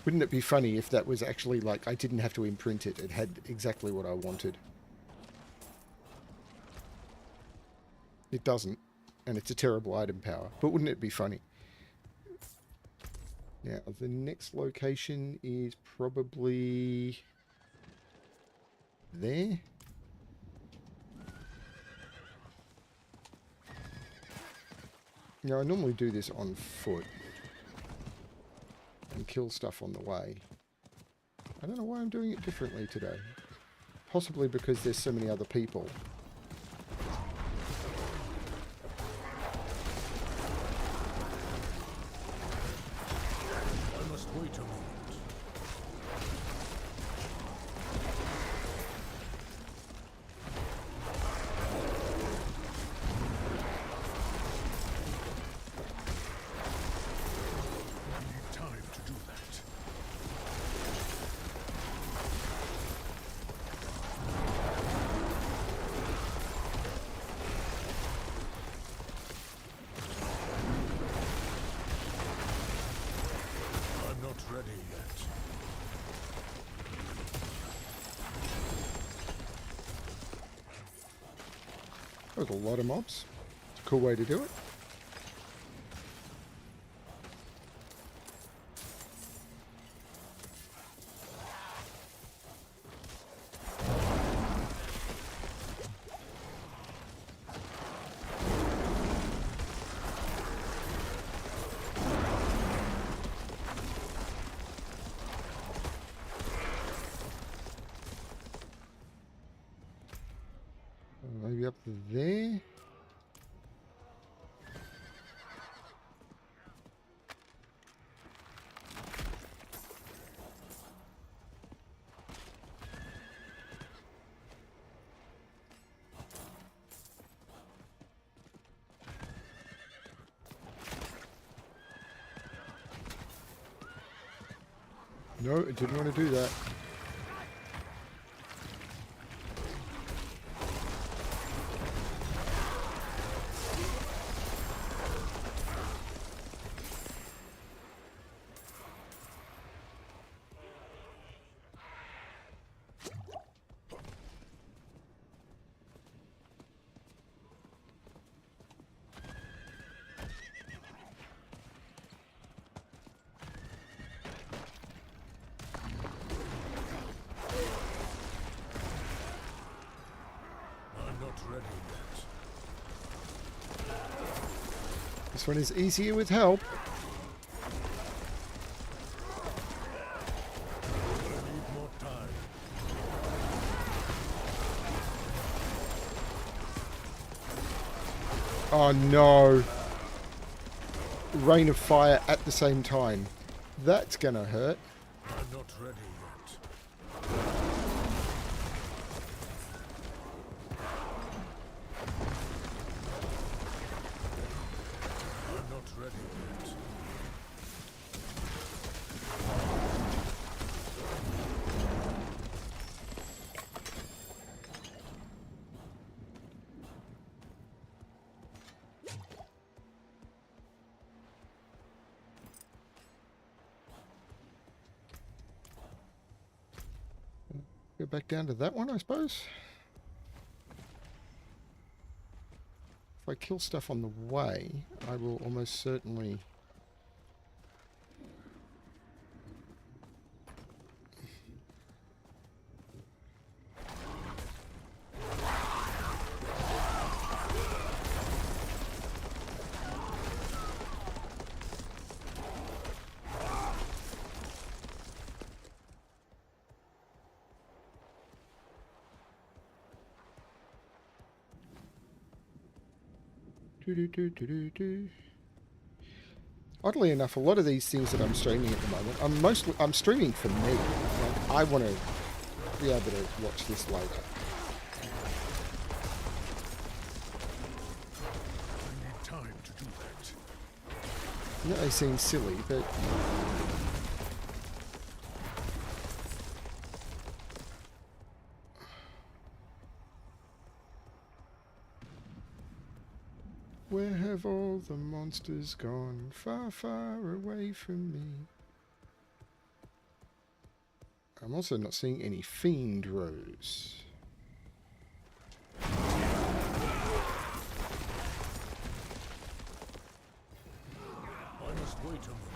Wouldn't it be funny if that was actually like, I didn't have to imprint it. It had exactly what I wanted. It doesn't. And it's a terrible item power. But wouldn't it be funny? Now, the next location is probably... there. Now, I normally do this on foot and kill stuff on the way. I don't know why I'm doing it differently today. Possibly because there's so many other people. I must wait a moment. There's a lot of mobs. It's a cool way to do it. Maybe up there. No, it didn't want to do that. This one is easier with help. Oh no. Rain of fire at the same time. That's gonna hurt. I'm not ready yet. I'm not ready yet. back down to that one, I suppose. If I kill stuff on the way, I will almost certainly... Oddly enough, a lot of these things that I'm streaming at the moment, I'm streaming for me. Like, I want to be able to watch this later. I need time to do that. Yeah, they seem silly, but where have all the monsters gone? Far, far away from me. I'm also not seeing any fiend rows. I must wait a moment.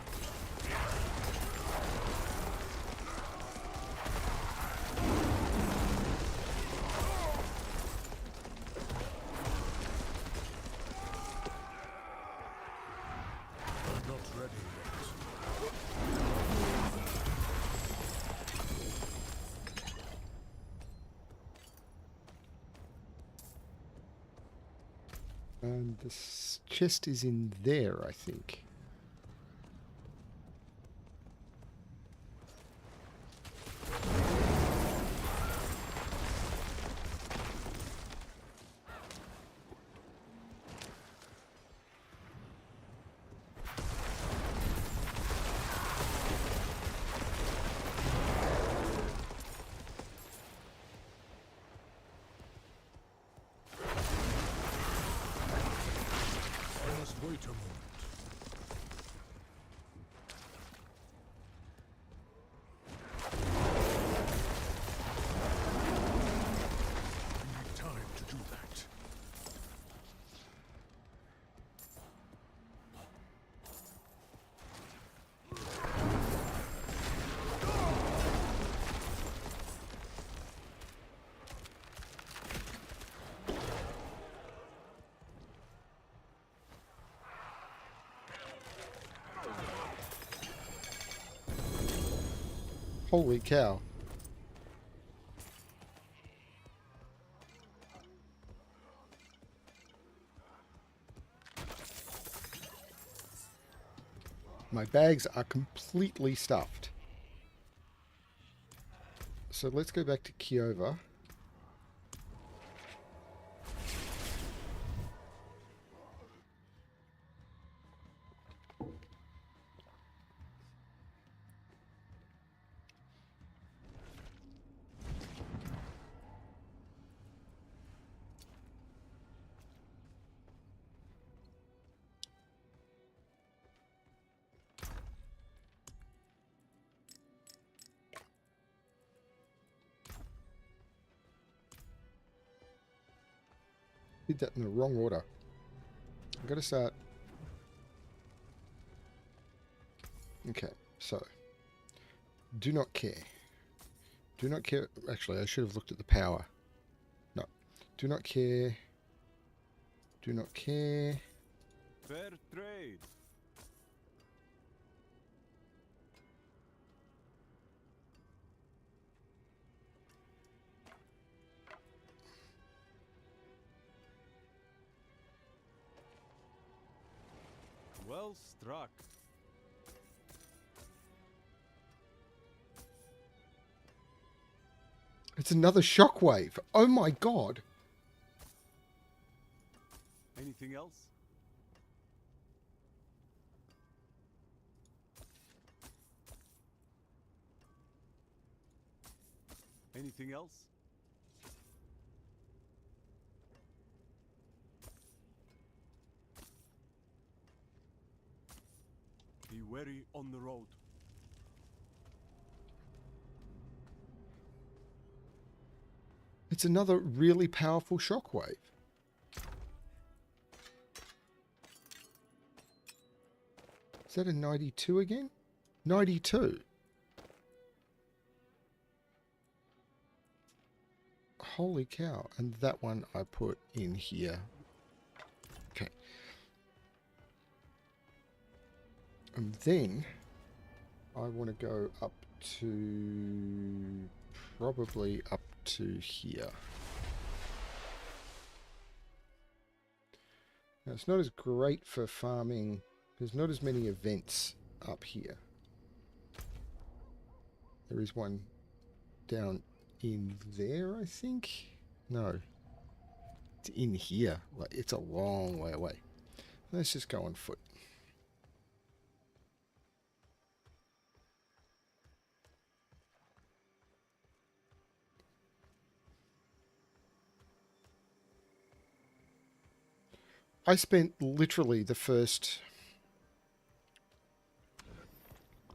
I'm not ready yet. And the chest is in there, I think. I must wait a moment. I need time to do that. Holy cow. My bags are completely stuffed. So let's go back to Kiowa. Did that in the wrong order. I've got to start. Okay, so do not care. Do not care. Actually, I should have looked at the power. No. Do not care. Do not care. Fair trade. Well struck. It's another shockwave. Oh my god. Anything else? Anything else? Be wary on the road. It's another really powerful shockwave. Is that a 92 again? 92. Holy cow. And that one I put in here. Okay. And then I want to go up to probably up to here. Now it's not as great for farming. There's not as many events up here. There is one down in there, I think. No, it's in here. Like, it's a long way away. Let's just go on foot. I spent literally the first,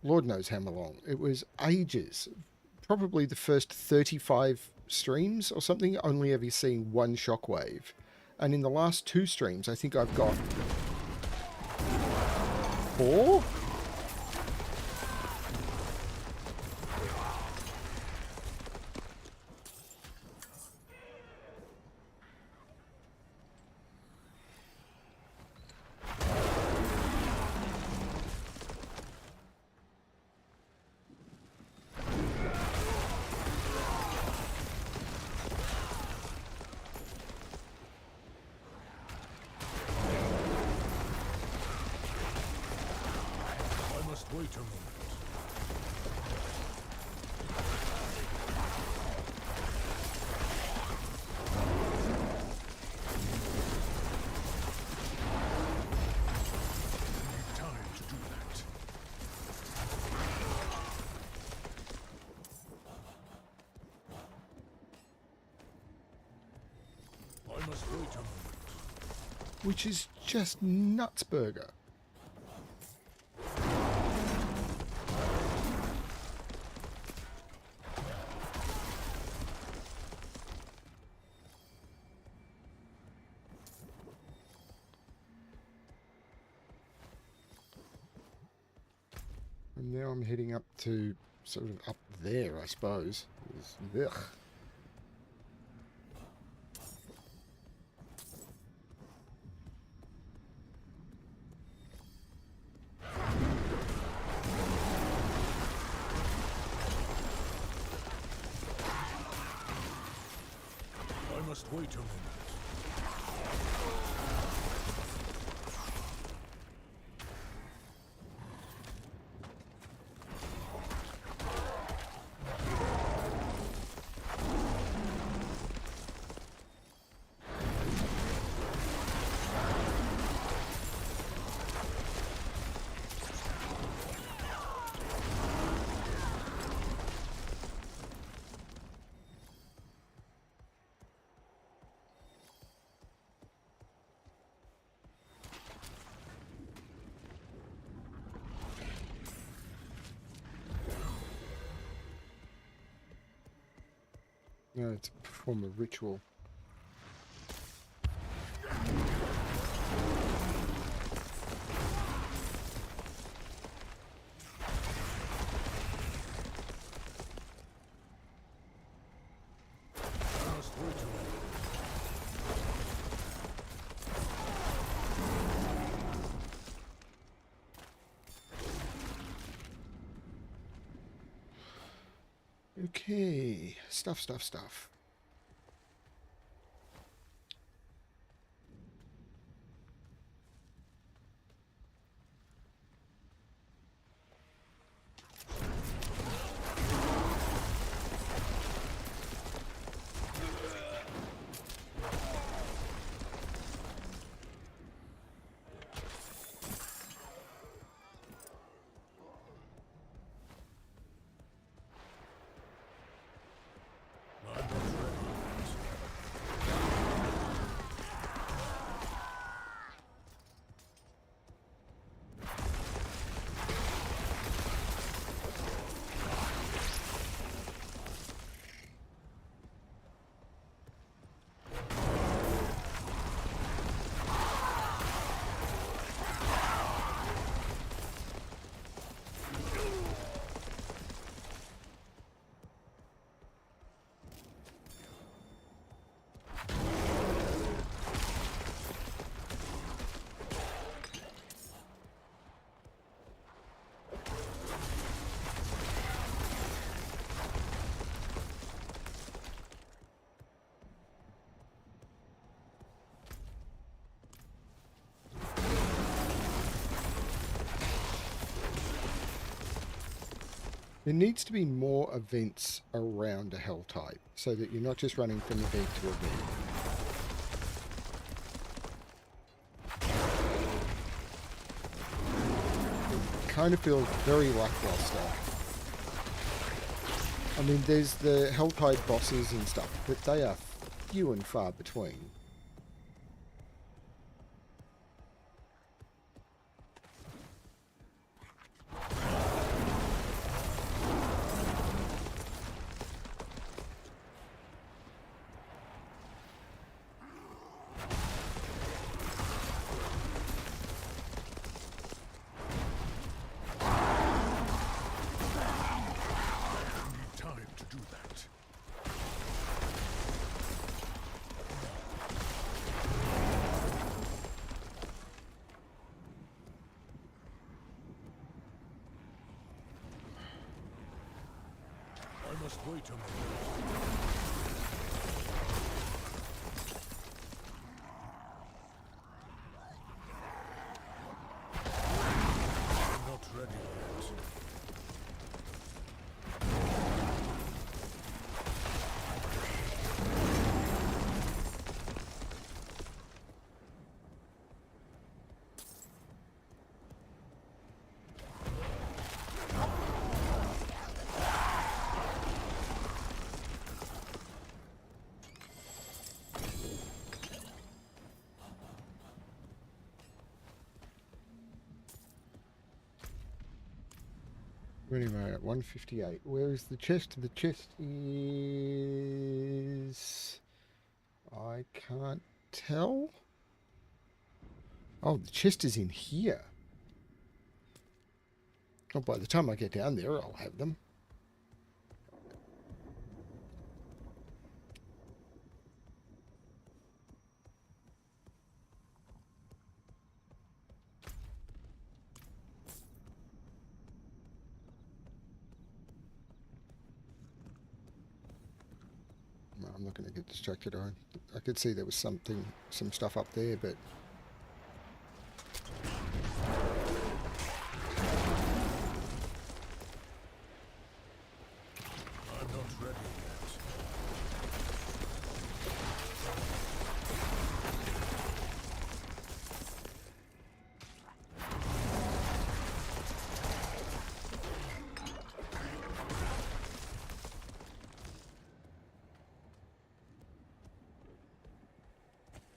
Lord knows how long. It was ages. Probably the first 35 streams or something, only ever seeing one shockwave. And in the last 2 streams, I think I've got 4? Wait a moment. Time to do that. I must wait a moment. Which is just nuts burger. And now I'm heading up to sort of up there, I suppose. Ugh. I must wait a moment. No, to perform a ritual. I must wait a moment. Okay, stuff. I must There needs to be more events around a hell type so that you're not just running from event to event. It kind of feels very lackluster. I mean, there's the Helltide bosses and stuff, but they are few and far between. Time to do that. I must wait a moment. I'm not ready yet. Anyway, at 158. Where is the chest? The chest is... I can't tell. Oh, the chest is in here. Oh, by the time I get down there, I'll have them. No, I'm not going to get distracted. I could see there was some stuff up there, but... I'm not ready yet.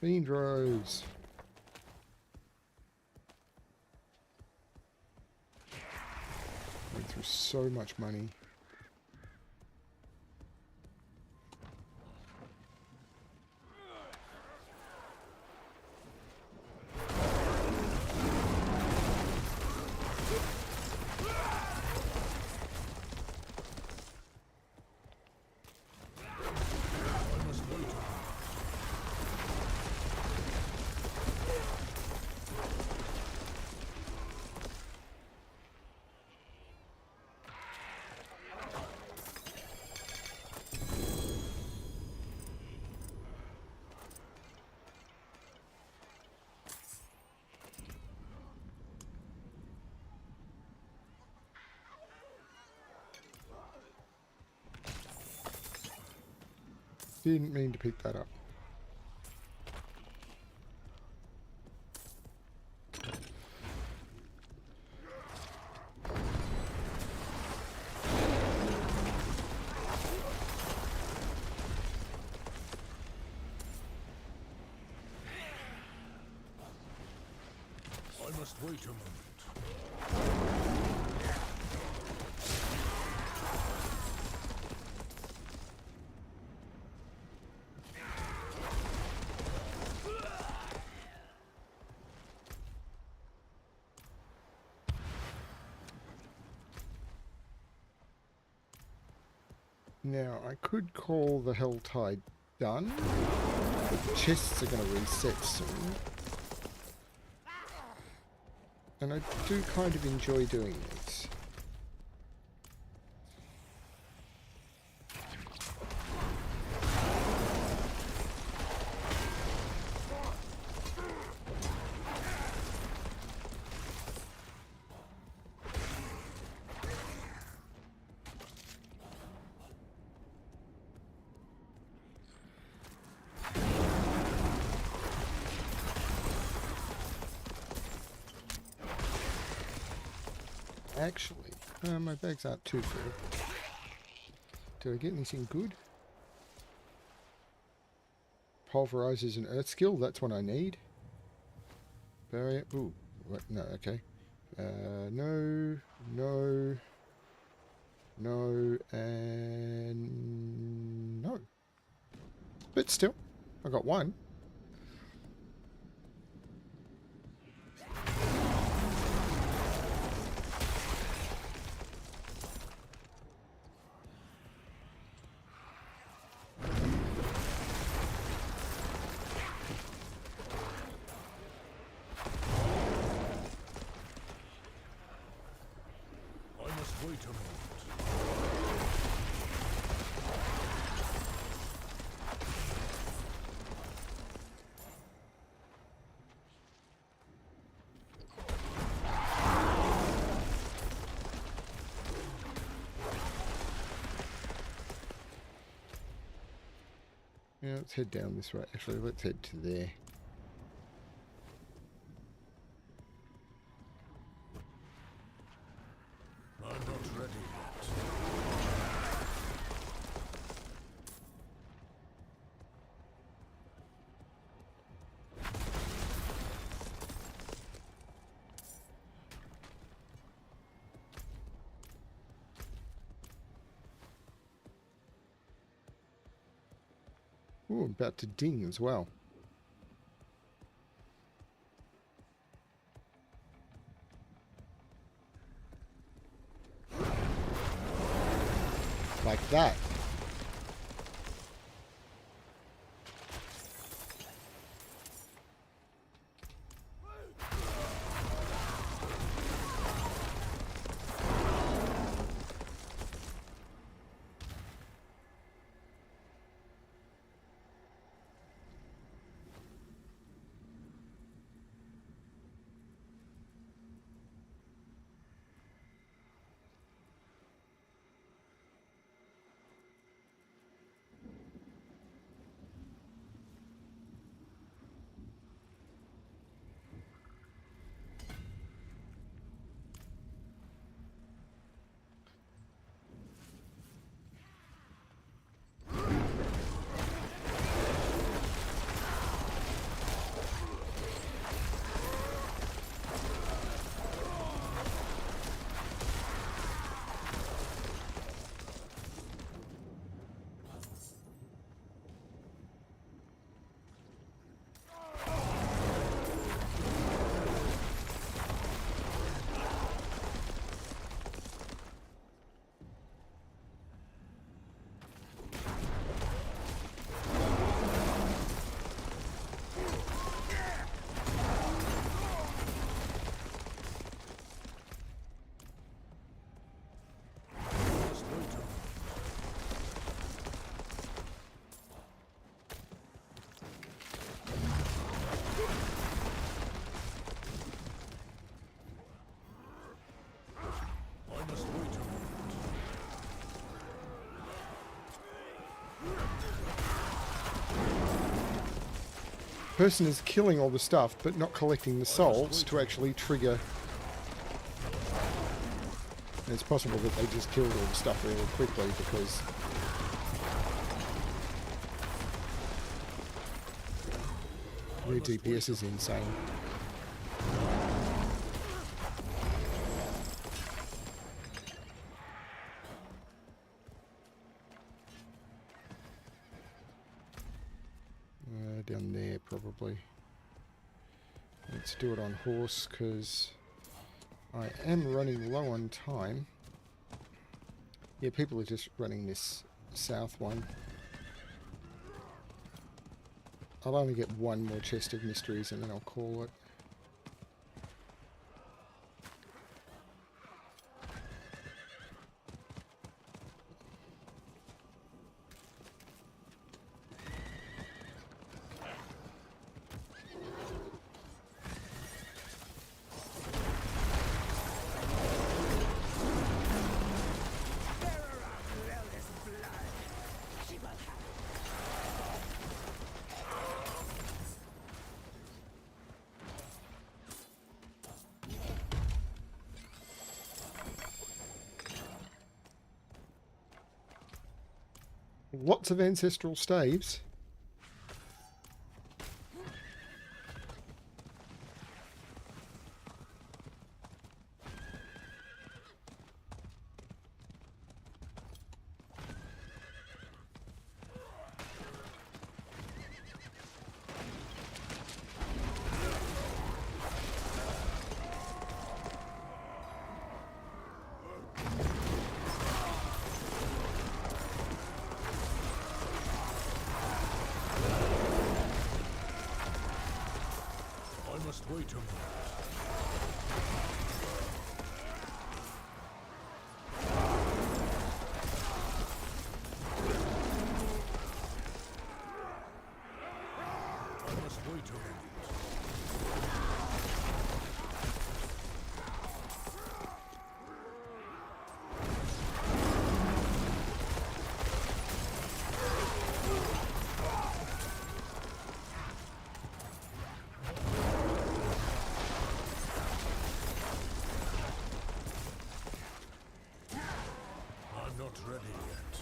Fiend Rose. Went through so much money. I must wait a moment. Didn't mean to pick that up. I must wait a moment. Now, I could call the Helltide done. The chests are going to reset soon. And I do kind of enjoy doing this. actually, my bags aren't too full. Did I get anything good? Pulverizes an earth skill, that's what I need. Barrier, ooh, what, no, okay. No, no, no, and no. But still, I got one. I must wait a moment. Yeah, let's head down this way. Actually, let's head to there. I'm not ready yet. Ooh, about to ding as well. Like that. Person is killing all the stuff, but not collecting the souls to actually trigger. And it's possible that they just killed all the stuff really quickly because their DPS is insane. Down there probably. Let's do it on horse because I am running low on time. Yeah, people are just running this south one. I'll only get one more chest of mysteries and then I'll call it. Lots of ancestral staves. I must wait a moment. I must wait a moment. I'm not ready yet.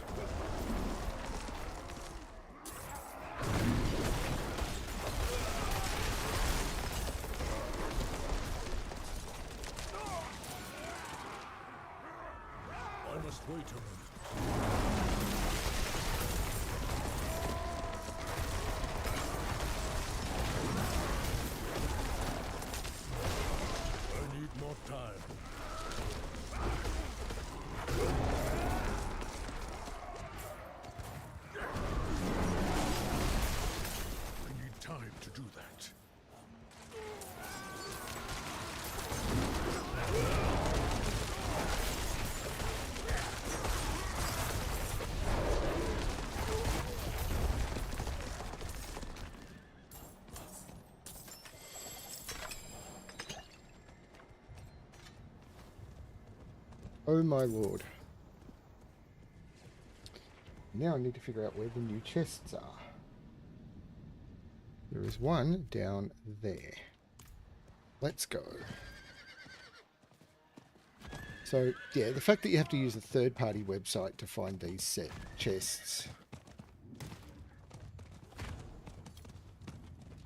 I must wait a moment. I need more time. I need time to do that. Oh my lord. Now I need to figure out where the new chests are. There is one down there. Let's go. So, yeah, the fact that you have to use a third-party website to find these set chests.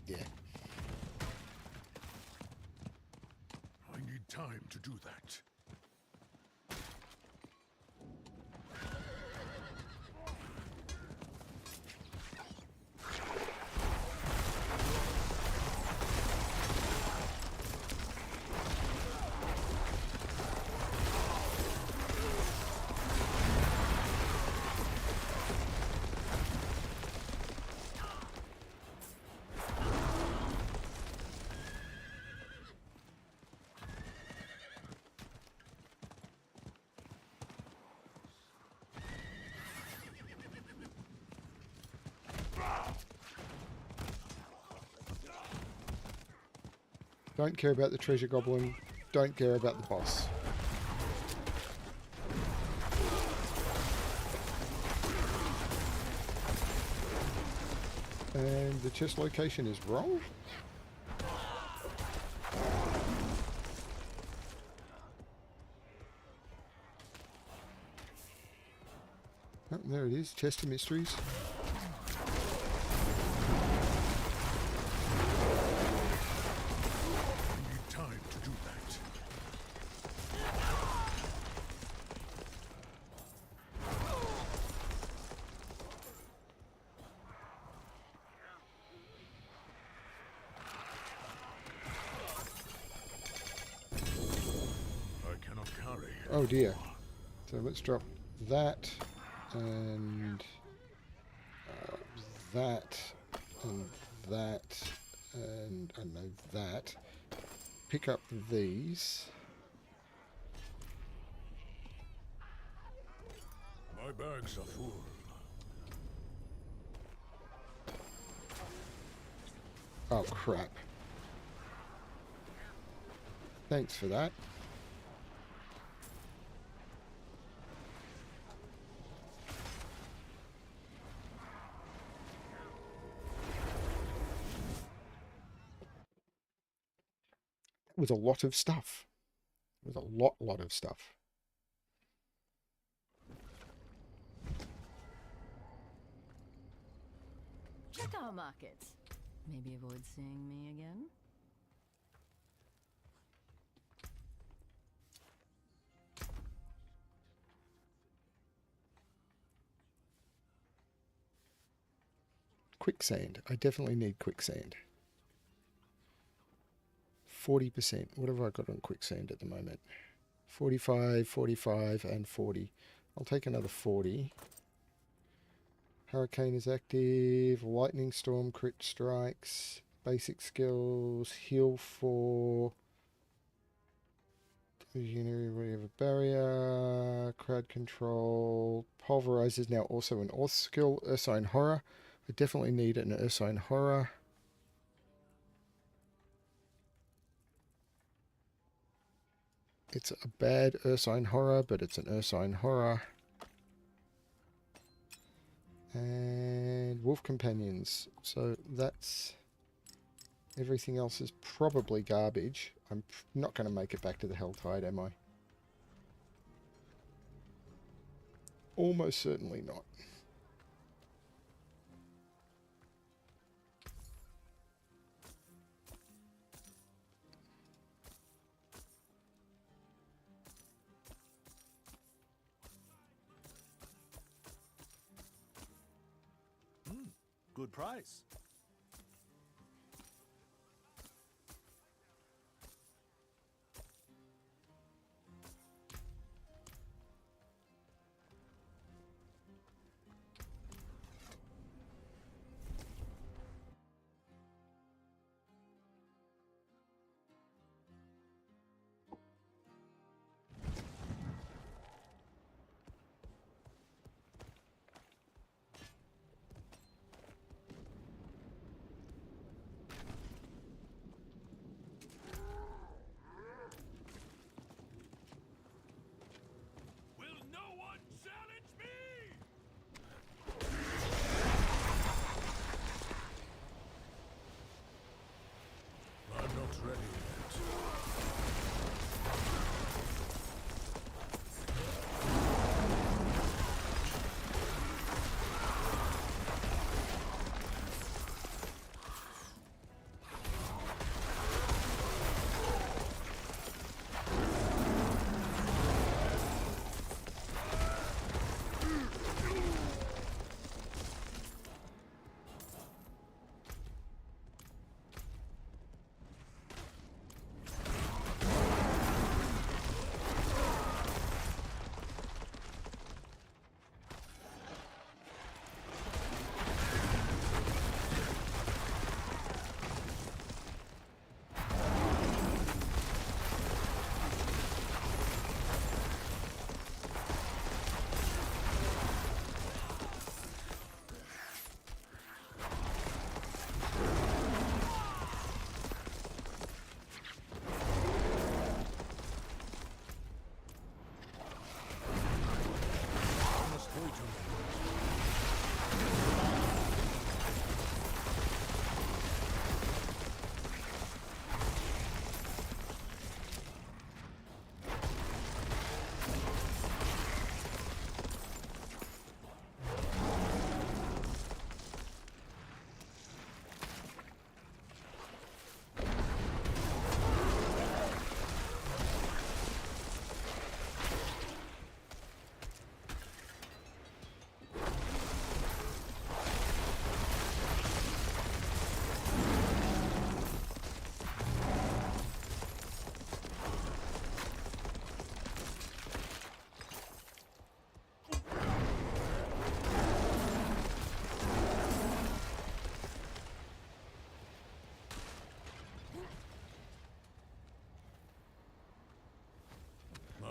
Yeah. I need time to do that. Don't care about the treasure goblin. Don't care about the boss. And the chest location is wrong? Oh, there it is. Chest of Mysteries. I need time to do that. I cannot carry. Oh dear. So let's drop that and that and that and I know that. Pick up these. My bags are full. Oh crap. Thanks for that. It was a lot of stuff. It was a lot of stuff. Check our market. Maybe avoid seeing me again. Quicksand. I definitely need quicksand. 40%. What have I got on quicksand at the moment? 45, 45, and 40. I'll take another 40. Hurricane is active. Lightning storm, crit strikes. Basic skills. Heal 4. We have a barrier. Crowd control. Pulverize is now also an auth skill. Ursine Horror. I definitely need an Ursine Horror. It's a bad Ursine Horror, but it's an Ursine Horror. And Wolf Companions. So that's... everything else is probably garbage. I'm not going to make it back to the Helltide, am I? Almost certainly not. Good price.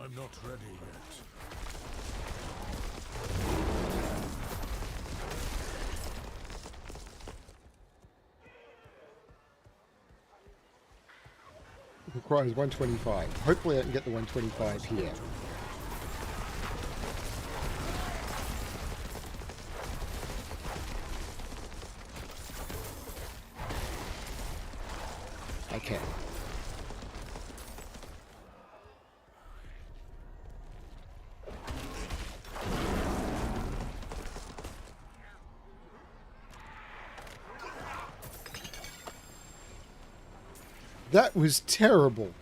I'm not ready yet. Requires 125. Hopefully I can get the 125 here. I can. That was terrible.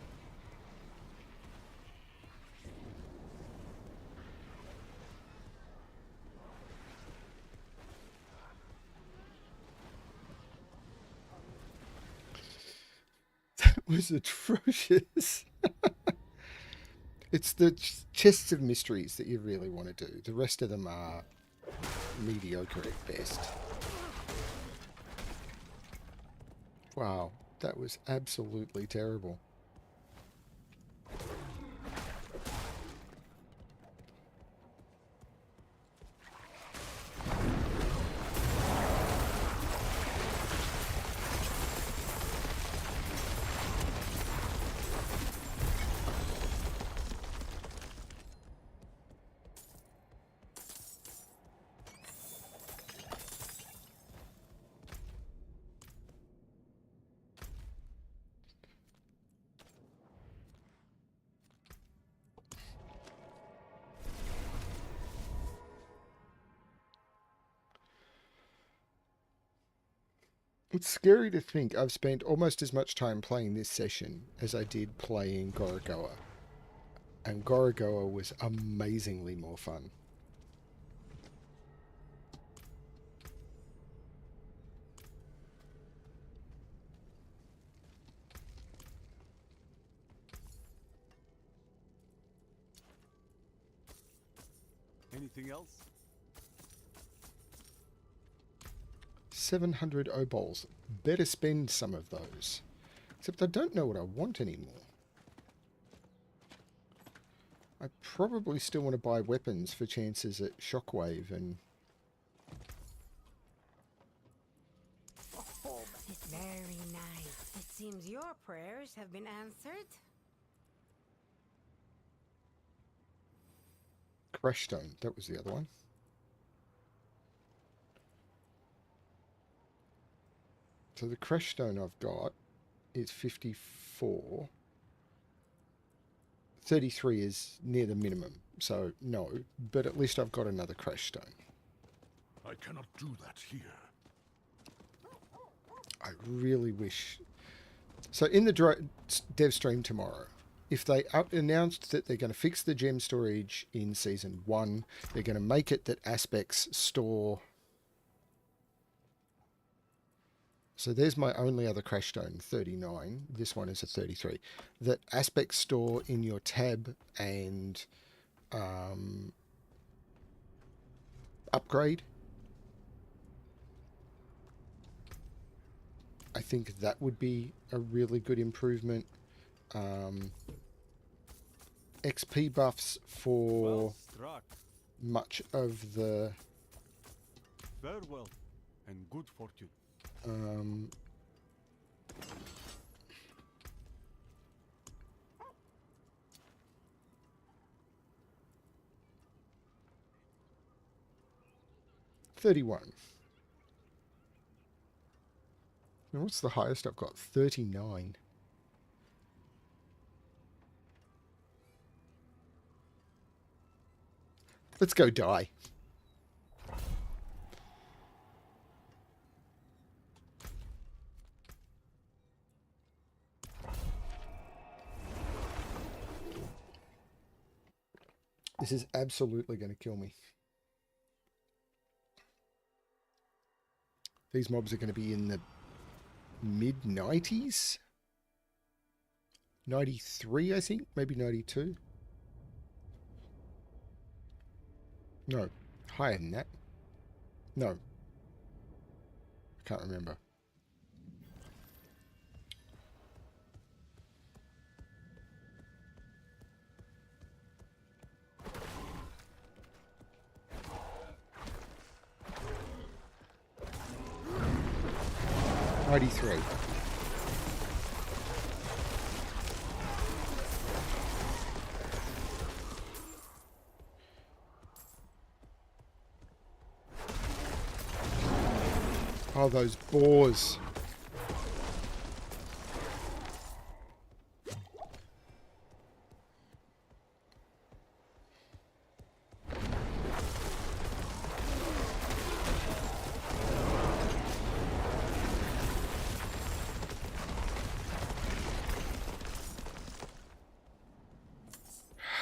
That was atrocious. It's the chests of mysteries that you really want to do. The rest of them are mediocre at best. Wow, that was absolutely terrible. It's scary to think I've spent almost as much time playing this session as I did playing Gorogoa. And Gorogoa was amazingly more fun. Anything else? 700 obols. Better spend some of those. Except I don't know what I want anymore. I probably still want to buy weapons for chances at Shockwave and... Oh, very nice. It seems your prayers have been answered. Crash Stone, that was the other one. So the Crash Stone I've got is 54. 33 is near the minimum, so no, but at least I've got another Crash Stone. I cannot do that here. I really wish... So in the dev stream tomorrow, if they announced that they're going to fix the gem storage in Season 1, they're going to make it that aspects store... So there's my only other Crash Stone, 39. This one is a 33. That aspects store in your tab and upgrade. I think that would be a really good improvement. XP buffs for Well struck. much of the... Farewell and good fortune. Um, $31. And what's the highest I've got? 39. Let's go die. This is absolutely going to kill me. These mobs are going to be in the mid-90s? 93, I think? Maybe 92? No. Higher than that. No. I can't remember. $93. Oh, those boars.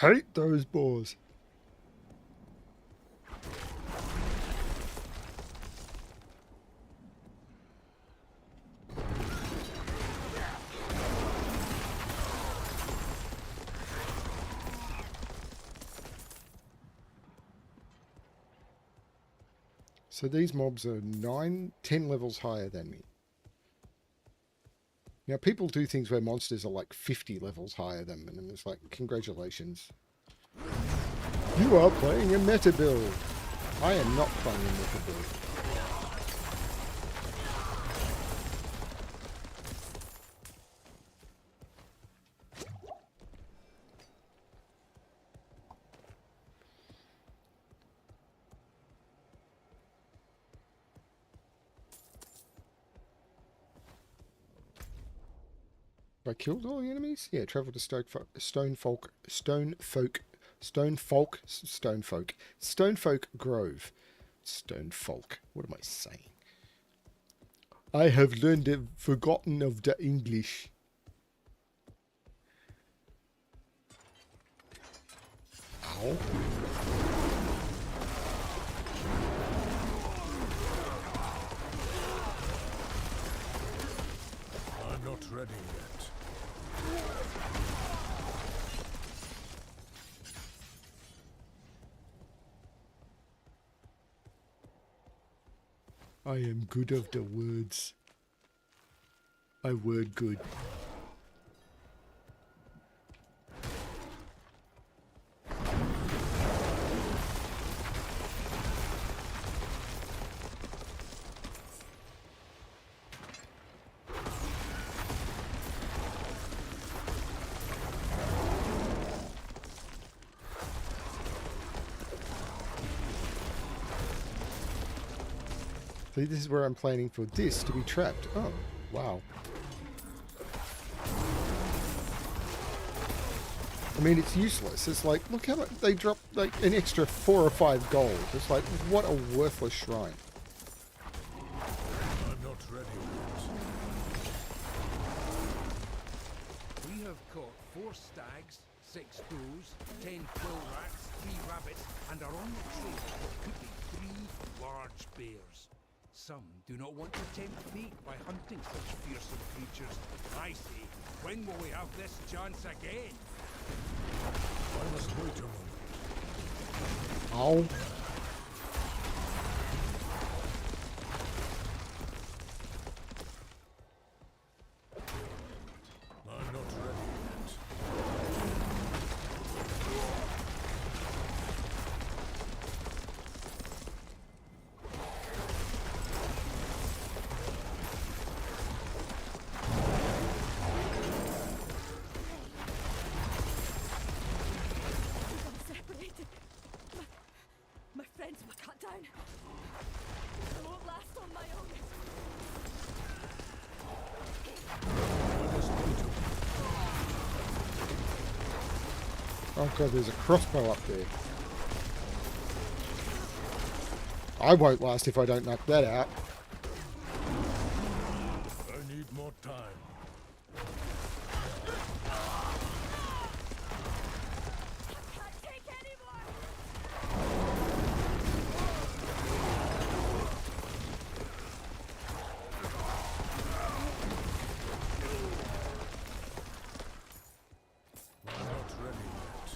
hate those boars. So these mobs are 9, 10 levels higher than me. Now, people do things where monsters are like 50 levels higher than them, and it's like, congratulations. You are playing a meta build. I am not playing a meta build. I killed all the enemies? Yeah, travel to Stonefolk Grove. Stonefolk. What am I saying? I have learned and forgotten of the English. Ow. I'm not ready yet. I am good of the words. I word good. See, this is where I'm planning for this to be trapped. Oh, wow. I mean, it's useless. It's like, look how much they drop, like, an extra 4 or 5 gold. It's like, what a worthless shrine. I'm not ready yet. We have caught 4 stags, 6 does, 10 quill rats, 3 rabbits, and are on the trail of could be 3 large bears. Some do not want to tempt fate by hunting such fearsome creatures. I say, when will we have this chance again? I must wait a moment. Ow. I'm not ready yet. Separated. My friends were cut down. I won't last on my own. I must wait a moment. Oh god, there's a crossbow up there. I won't last if I don't knock that out. I need more time. Can't take any more. I'm not ready yet.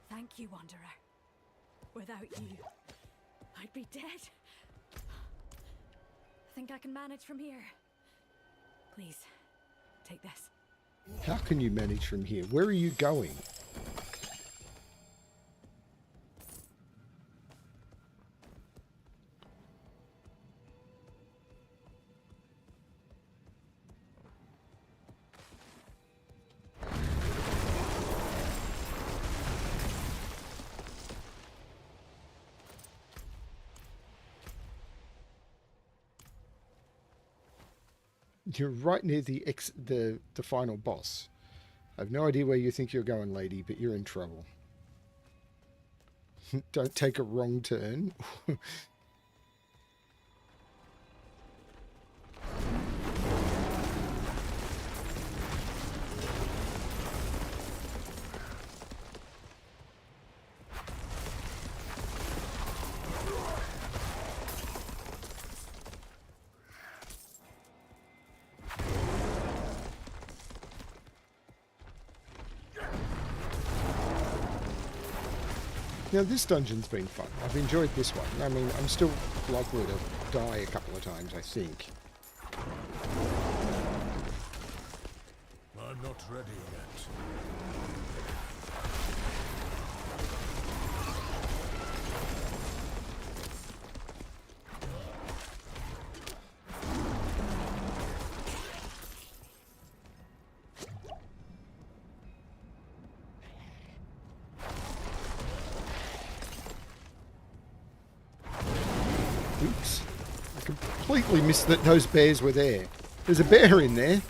Thank you, Wanderer. Without you, I'd be dead. Think I can manage from here? Please, take this. How can you manage from here? Where are you going? You're right near the final boss. I have no idea where you think you're going, lady, but you're in trouble. Don't take a wrong turn. Now this dungeon's been fun. I've enjoyed this one. I mean, I'm still likely to die a couple of times, I think. I'm not ready yet. Oops. I completely missed that those bears were there. There's a bear in there.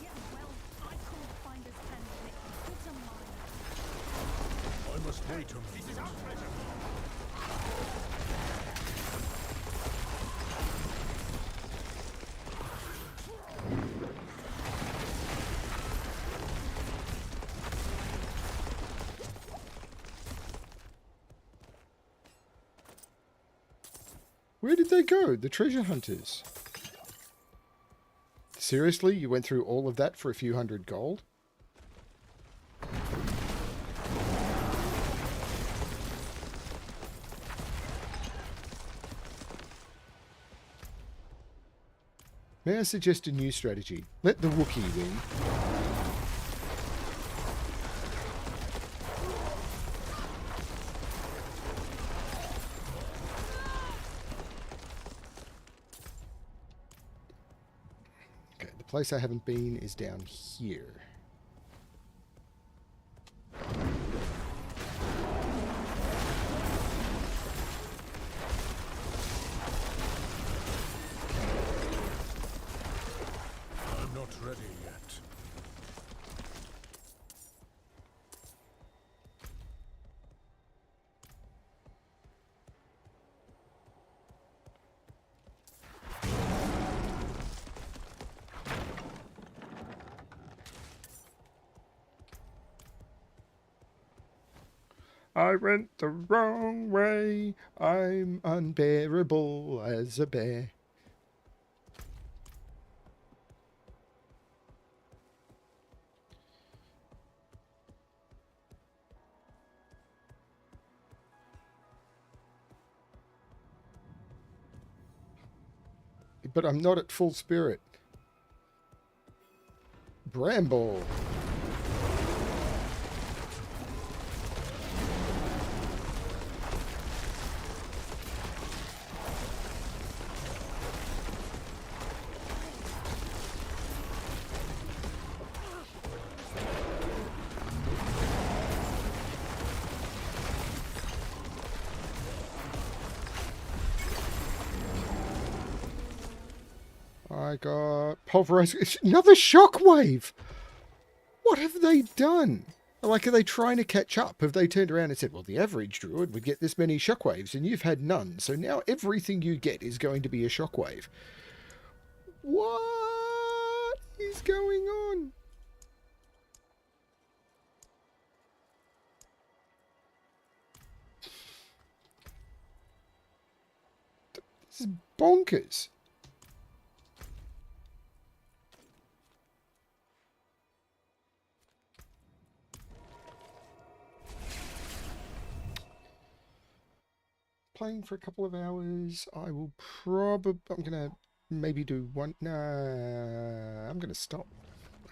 I must wait a minute. Where did they go? The treasure hunters. Seriously? You went through all of that for a few hundred gold? May I suggest a new strategy? Let the Wookiee win. Okay, the place I haven't been is down here. I'm not ready yet. I went the wrong way. I'm unbearable as a bear. But I'm not at full spirit. Bramble. I got pulverized. Another shockwave. What have they done? Like, are they trying to catch up? Have they turned around and said, well, the average druid would get this many shockwaves and you've had none. So now everything you get is going to be a shockwave. What is going on? This is bonkers. Playing for a couple of hours. I will probably... I'm going to maybe do one... Nah, I'm going to stop.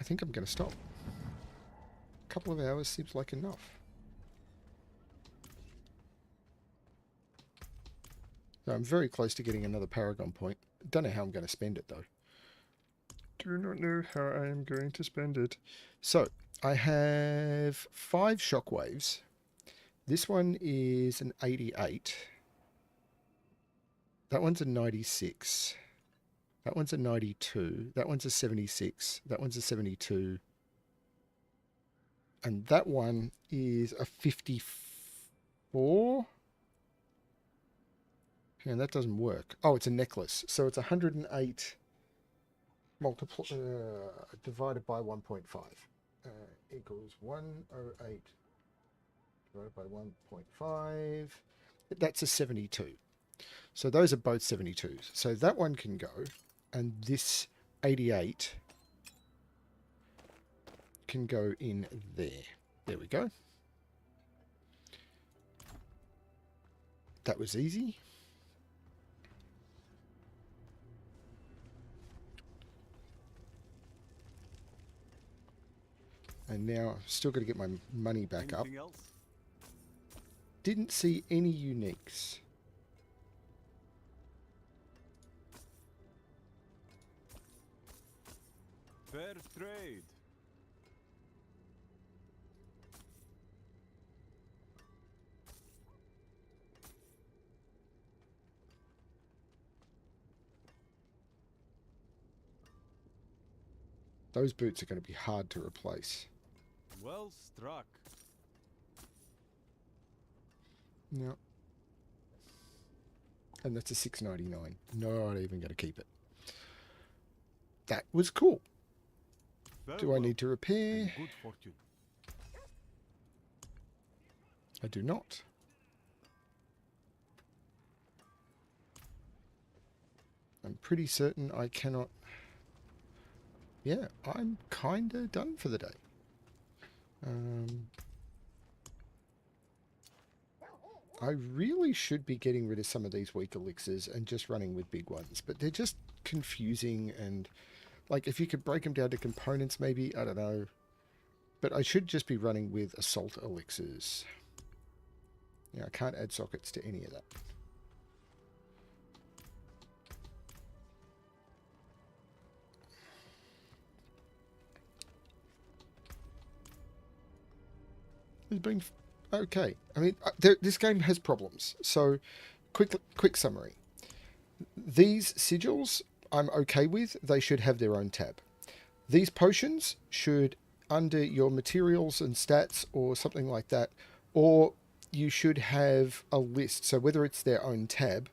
I think I'm going to stop. A couple of hours seems like enough. So I'm very close to getting another Paragon point. Don't know how I'm going to spend it, though. Do not know how I am going to spend it. So, I have 5 shockwaves. This one is an 88. That one's a 96. That one's a 92. That one's a 76. That one's a 72. And that one is a 54. And that doesn't work. Oh, it's a necklace. So it's 108 divided by 1.5 equals 108 divided by 1.5. That's a 72. So those are both 72s. So that one can go, and this 88 can go in there. There we go. That was easy. And now I've still got to get my money back up. Anything else? Didn't see any uniques. Fair trade. Those boots are going to be hard to replace. Well struck. No. And that's a 6.99. Not even going to keep it. That was cool. Do I need to repair? Good fortune. I do not. I'm pretty certain I cannot. Yeah, I'm kind of done for the day. I really should be getting rid of some of these weak elixirs and just running with big ones, but they're just confusing, and like if you could break them down to components maybe, I don't know. But I should just be running with assault elixirs. Yeah, I can't add sockets to any of that. It's been okay. I mean, this game has problems. So, quick summary. These sigils I'm okay with. They should have their own tab. These potions should, under your materials and stats or something like that, or you should have a list. So whether it's their own tab,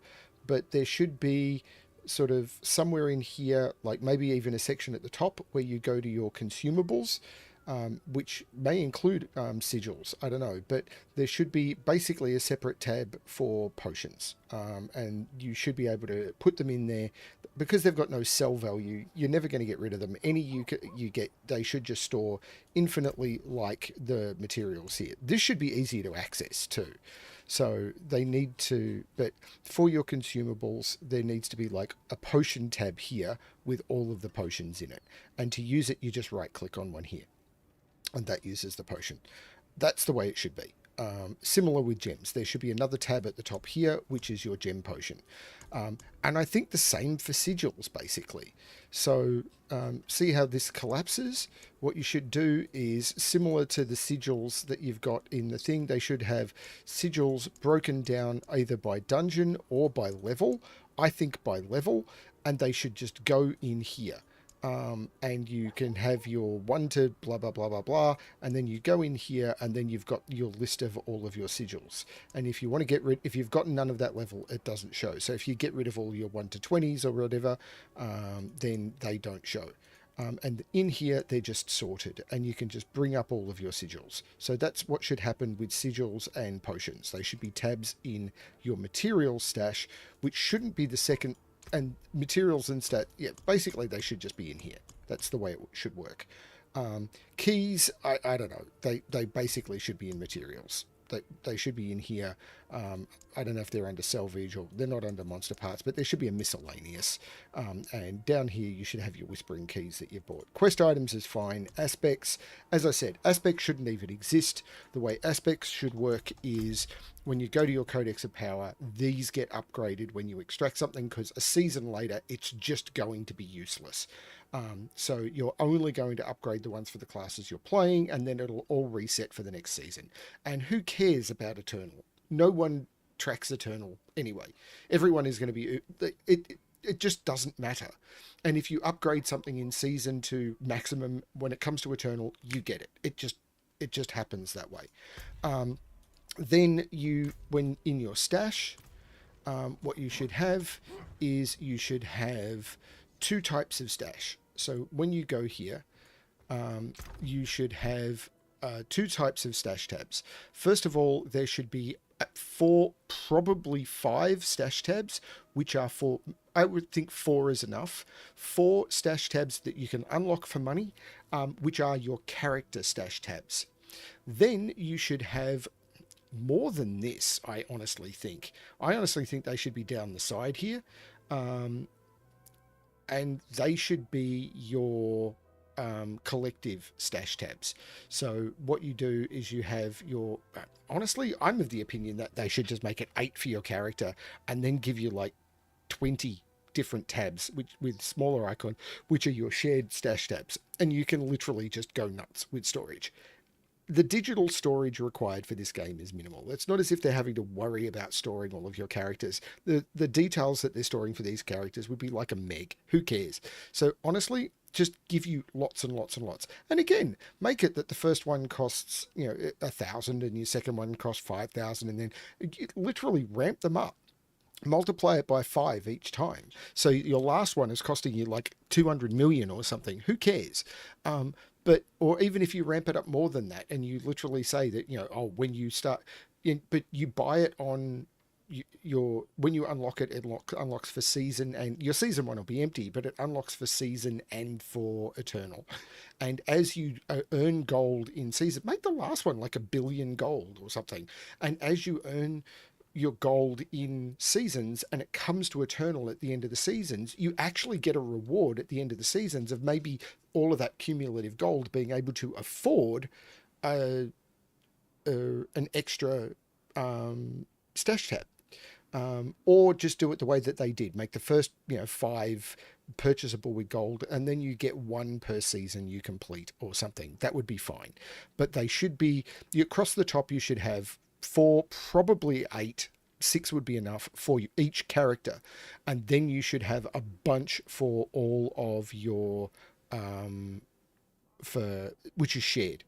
but there should be sort of somewhere in here, like maybe even a section at the top where you go to your consumables, which may include sigils, I don't know, but there should be basically a separate tab for potions, and you should be able to put them in there. Because they've got no sell value, you're never going to get rid of them. Any you get, they should just store infinitely, like the materials here. This should be easier to access too. So they need to, but for your consumables, there needs to be like a potion tab here with all of the potions in it. And to use it, you just right click on one here. And that uses the potion. That's the way it should be. Similar with gems. There should be another tab at the top here, which is your gem potion. And I think the same for sigils, basically. So see how this collapses? What you should do is similar to the sigils that you've got in the thing. They should have sigils broken down either by dungeon or by level. I think by level. And they should just go in here. And you can have your 1 to blah, blah, blah, blah, blah, and then you go in here, and then you've got your list of all of your sigils. And if you want to get rid, if you've got none of that level, it doesn't show. So if you get rid of all your 1 to 20s or whatever, then they don't show. And in here, they're just sorted, and you can just bring up all of your sigils. So that's what should happen with sigils and potions. They should be tabs in your materials stash, which shouldn't be the second. And materials and stat, yeah, basically they should just be in here. That's the way it should work. Keys, I don't know. They basically should be in materials. They should be in here. I don't know if they're under salvage or they're not under monster parts, but there should be a miscellaneous. And down here you should have your whispering keys that you've bought. Quest items is fine. Aspects, as I said, aspects shouldn't even exist. The way aspects should work is when you go to your Codex of Power, these get upgraded when you extract something, because a season later it's just going to be useless. So you're only going to upgrade the ones for the classes you're playing, and then it'll all reset for the next season. And who cares about Eternal? No one tracks Eternal anyway. Everyone is going to be... it just doesn't matter. And if you upgrade something in season to maximum, when it comes to Eternal, you get it. It just happens that way. Then when in your stash, what you should have is you should have two types of stash. So when you go here, you should have two types of stash tabs. First of all, there should be 4, probably 5 stash tabs, which are for, I would think 4 is enough. 4 stash tabs that you can unlock for money, which are your character stash tabs. Then you should have more than this, I honestly think. I honestly think they should be down the side here. And they should be your collective stash tabs. So what you do is you have your, honestly, I'm of the opinion that they should just make it 8 for your character and then give you like 20 different tabs with smaller icon, which are your shared stash tabs. And you can literally just go nuts with storage. The digital storage required for this game is minimal. It's not as if they're having to worry about storing all of your characters. The details that they're storing for these characters would be like a meg. Who cares? So honestly, just give you lots and lots and lots. And again, make it that the first one costs, 1,000 and your second one costs 5,000, and then you literally ramp them up. Multiply it by 5 each time. So your last one is costing you like 200 million or something. Who cares? But, or even if you ramp it up more than that and you literally say that, when you start, but you buy it on when you unlock it, it unlocks for season, and your season one will be empty, but it unlocks for season and for Eternal. And as you earn gold in season, make the last one like 1 billion gold or something. And as you earn your gold in seasons and it comes to Eternal at the end of the seasons, you actually get a reward at the end of the seasons of maybe all of that cumulative gold being able to afford an extra stash tab. Or just do it the way that they did. Make the first 5 purchasable with gold, and then you get 1 per season you complete or something. That would be fine. But they should be, across the top, you should have 4, probably 8. 6 would be enough for each character. And then you should have a bunch for all of your, which is shared.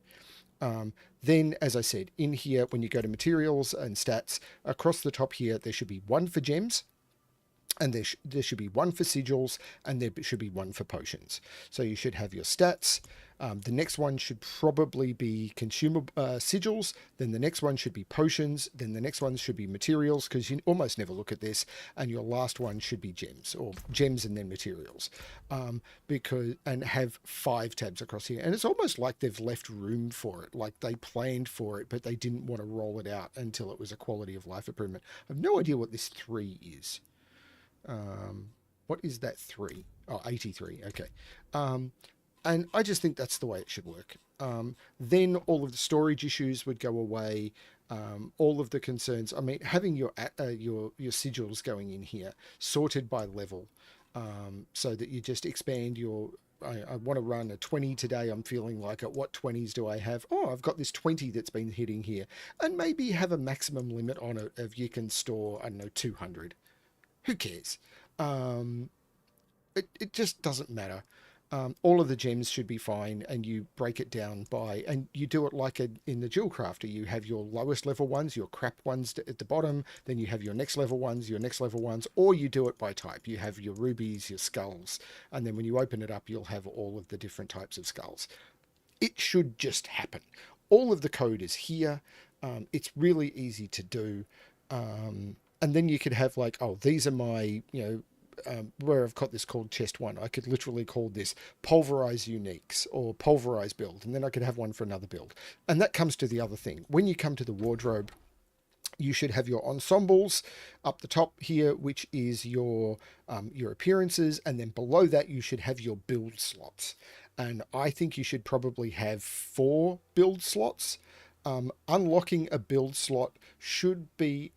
Then, as I said, in here, when you go to materials and stats, across the top here, there should be 1 for gems, and there should be 1 for sigils, and there should be 1 for potions. So you should have your stats. The next one should probably be consumable sigils. Then the next one should be potions. Then the next one should be materials, because you almost never look at this. And your last one should be gems, or gems and then materials. And have 5 tabs across here. And it's almost like they've left room for it, like they planned for it, but they didn't want to roll it out until it was a quality of life improvement. I have no idea what this 3 is. What is that 3? Oh, 83. Okay. And I just think that's the way it should work. Then all of the storage issues would go away. All of the concerns. I mean, having your sigils going in here, sorted by level, so that you just expand your. I want to run a 20 today. I'm feeling like, at what 20s do I have? Oh, I've got this 20 that's been hitting here, and maybe have a maximum limit on it of you can store, I don't know, 200. Who cares? It just doesn't matter. All of the gems should be fine, and you break it down by, and you do it like in the Jewel Crafter. You have your lowest level ones, your crap ones at the bottom, then you have your next level ones, or you do it by type. You have your rubies, your skulls, and then when you open it up, you'll have all of the different types of skulls. It should just happen. All of the code is here. It's really easy to do. And then you could have like, oh, these are my, where I've got this called chest 1, I could literally call this Pulverize Uniques or Pulverize Build, and then I could have one for another build. And that comes to the other thing. When you come to the wardrobe, you should have your ensembles up the top here, which is your appearances, and then below that you should have your build slots. And I think you should probably have 4 build slots. Unlocking a build slot should be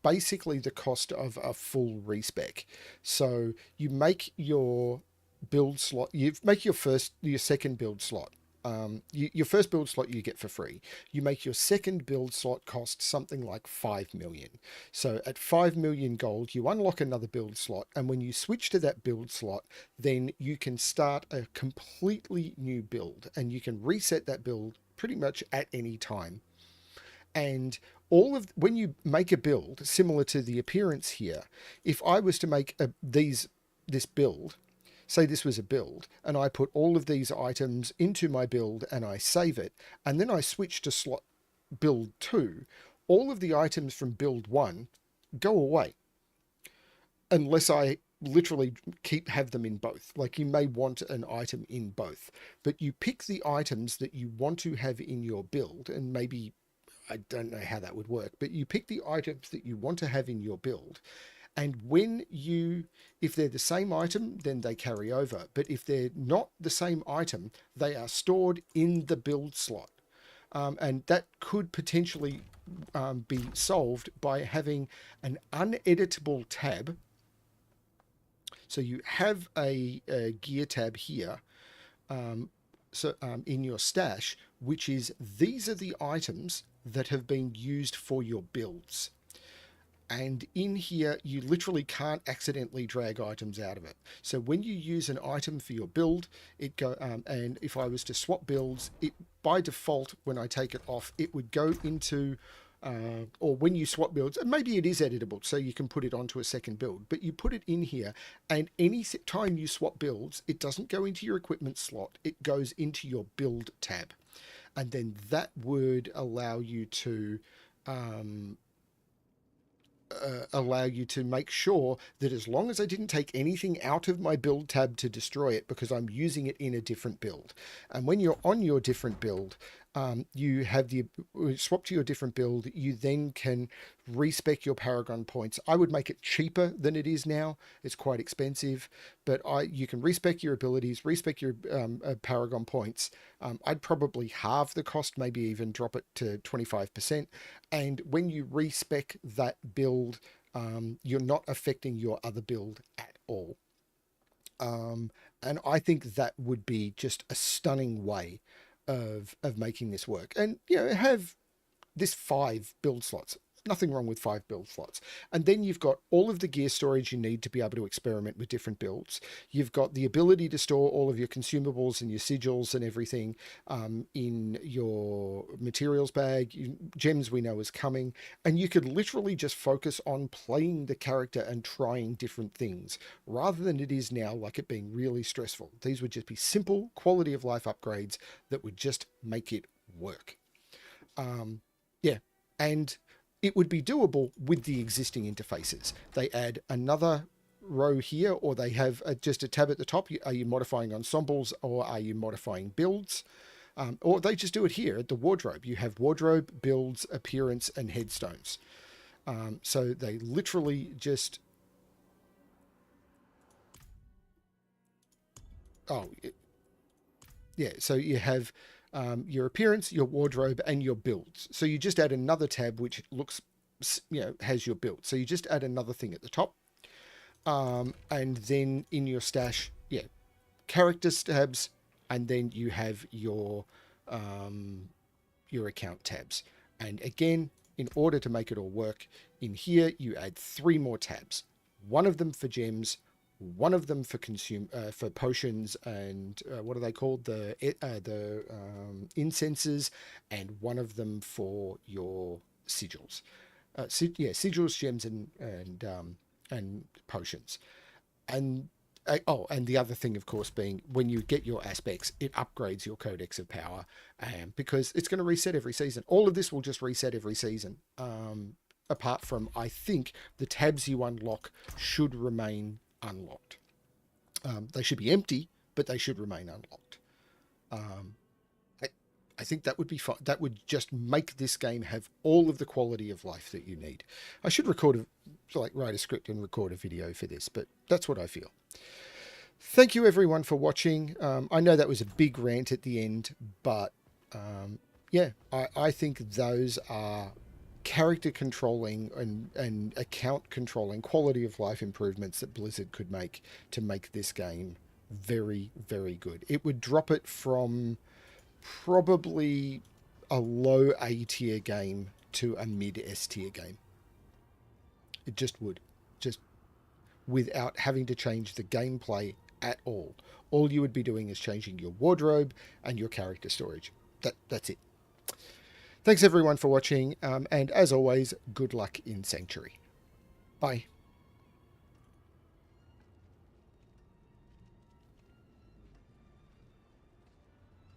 basically the cost of a full respec. So you make your build slot, you make your second build slot, your first build slot you get for free. You make your second build slot cost something like 5 million. So at 5 million gold, you unlock another build slot. And when you switch to that build slot, then you can start a completely new build, and you can reset that build pretty much at any time. And when you make a build similar to the appearance here, if I was to make this build, say this was a build, and I put all of these items into my build and I save it, and then I switch to slot build 2, all of the items from build 1 go away. Unless I literally have them in both. Like, you may want an item in both, but you pick the items that you want to have in your build, and maybe, I don't know how that would work, but you pick the items that you want to have in your build. And if they're the same item, then they carry over. But if they're not the same item, they are stored in the build slot. And that could potentially be solved by having an uneditable tab. So you have a gear tab here in your stash, which is, these are the items that have been used for your builds. And in here, you literally can't accidentally drag items out of it. So when you use an item for your build, and if I was to swap builds, it by default, when I take it off, it would go into, or when you swap builds, and maybe it is editable, so you can put it onto a second build, but you put it in here, and any time you swap builds, it doesn't go into your equipment slot, it goes into your build tab. And then that would allow you to make sure that as long as I didn't take anything out of my build tab to destroy it, because I'm using it in a different build. And when you're on your different build, you have swap to your different build, you then can respec your Paragon points. I would make it cheaper than it is now. It's quite expensive, but you can respec your abilities, respec your Paragon points. I'd probably halve the cost, maybe even drop it to 25%. And when you respec that build, you're not affecting your other build at all. And I think that would be just a stunning way of making this work. And, have this 5 build slots. Nothing wrong with 5 build slots. And then you've got all of the gear storage you need to be able to experiment with different builds. You've got the ability to store all of your consumables and your sigils and everything in your materials bag. Gems we know is coming. And you could literally just focus on playing the character and trying different things, rather than it is now, like it being really stressful. These would just be simple quality of life upgrades that would just make it work. And it would be doable with the existing interfaces. They add another row here, or they have just a tab at the top. Are you modifying ensembles, or are you modifying builds? Or they just do it here at the wardrobe. You have wardrobe, builds, appearance, and headstones. So they literally just... so you have your appearance, your wardrobe, and your builds. So you just add another tab which looks, has your build. So you just add another thing at the top. And then in your stash, characters tabs, and then you have your account tabs. And again, in order to make it all work, in here you add 3 more tabs. One of them for gems, one of them for for potions and what are they called, the incenses, and one of them for your sigils. Sigils, gems, and potions. And and the other thing, of course, being when you get your aspects, it upgrades your Codex of Power, because it's going to reset every season. All of this will just reset every season. Apart from, I think, the tabs you unlock should remain unlocked. They should be empty, but they should remain unlocked. I think that would be fun. That would just make this game have all of the quality of life that you need. I should write a script and record a video for this, but that's what I feel. Thank you everyone for watching. I know that was a big rant at the end, but I think those are character controlling and account controlling quality of life improvements that Blizzard could make to make this game very, very good. It would drop it from probably a low A tier game to a mid S tier game. It just would. Just without having to change the gameplay at all. All you would be doing is changing your wardrobe and your character storage. That's it. Thanks everyone for watching, and as always, good luck in Sanctuary. Bye.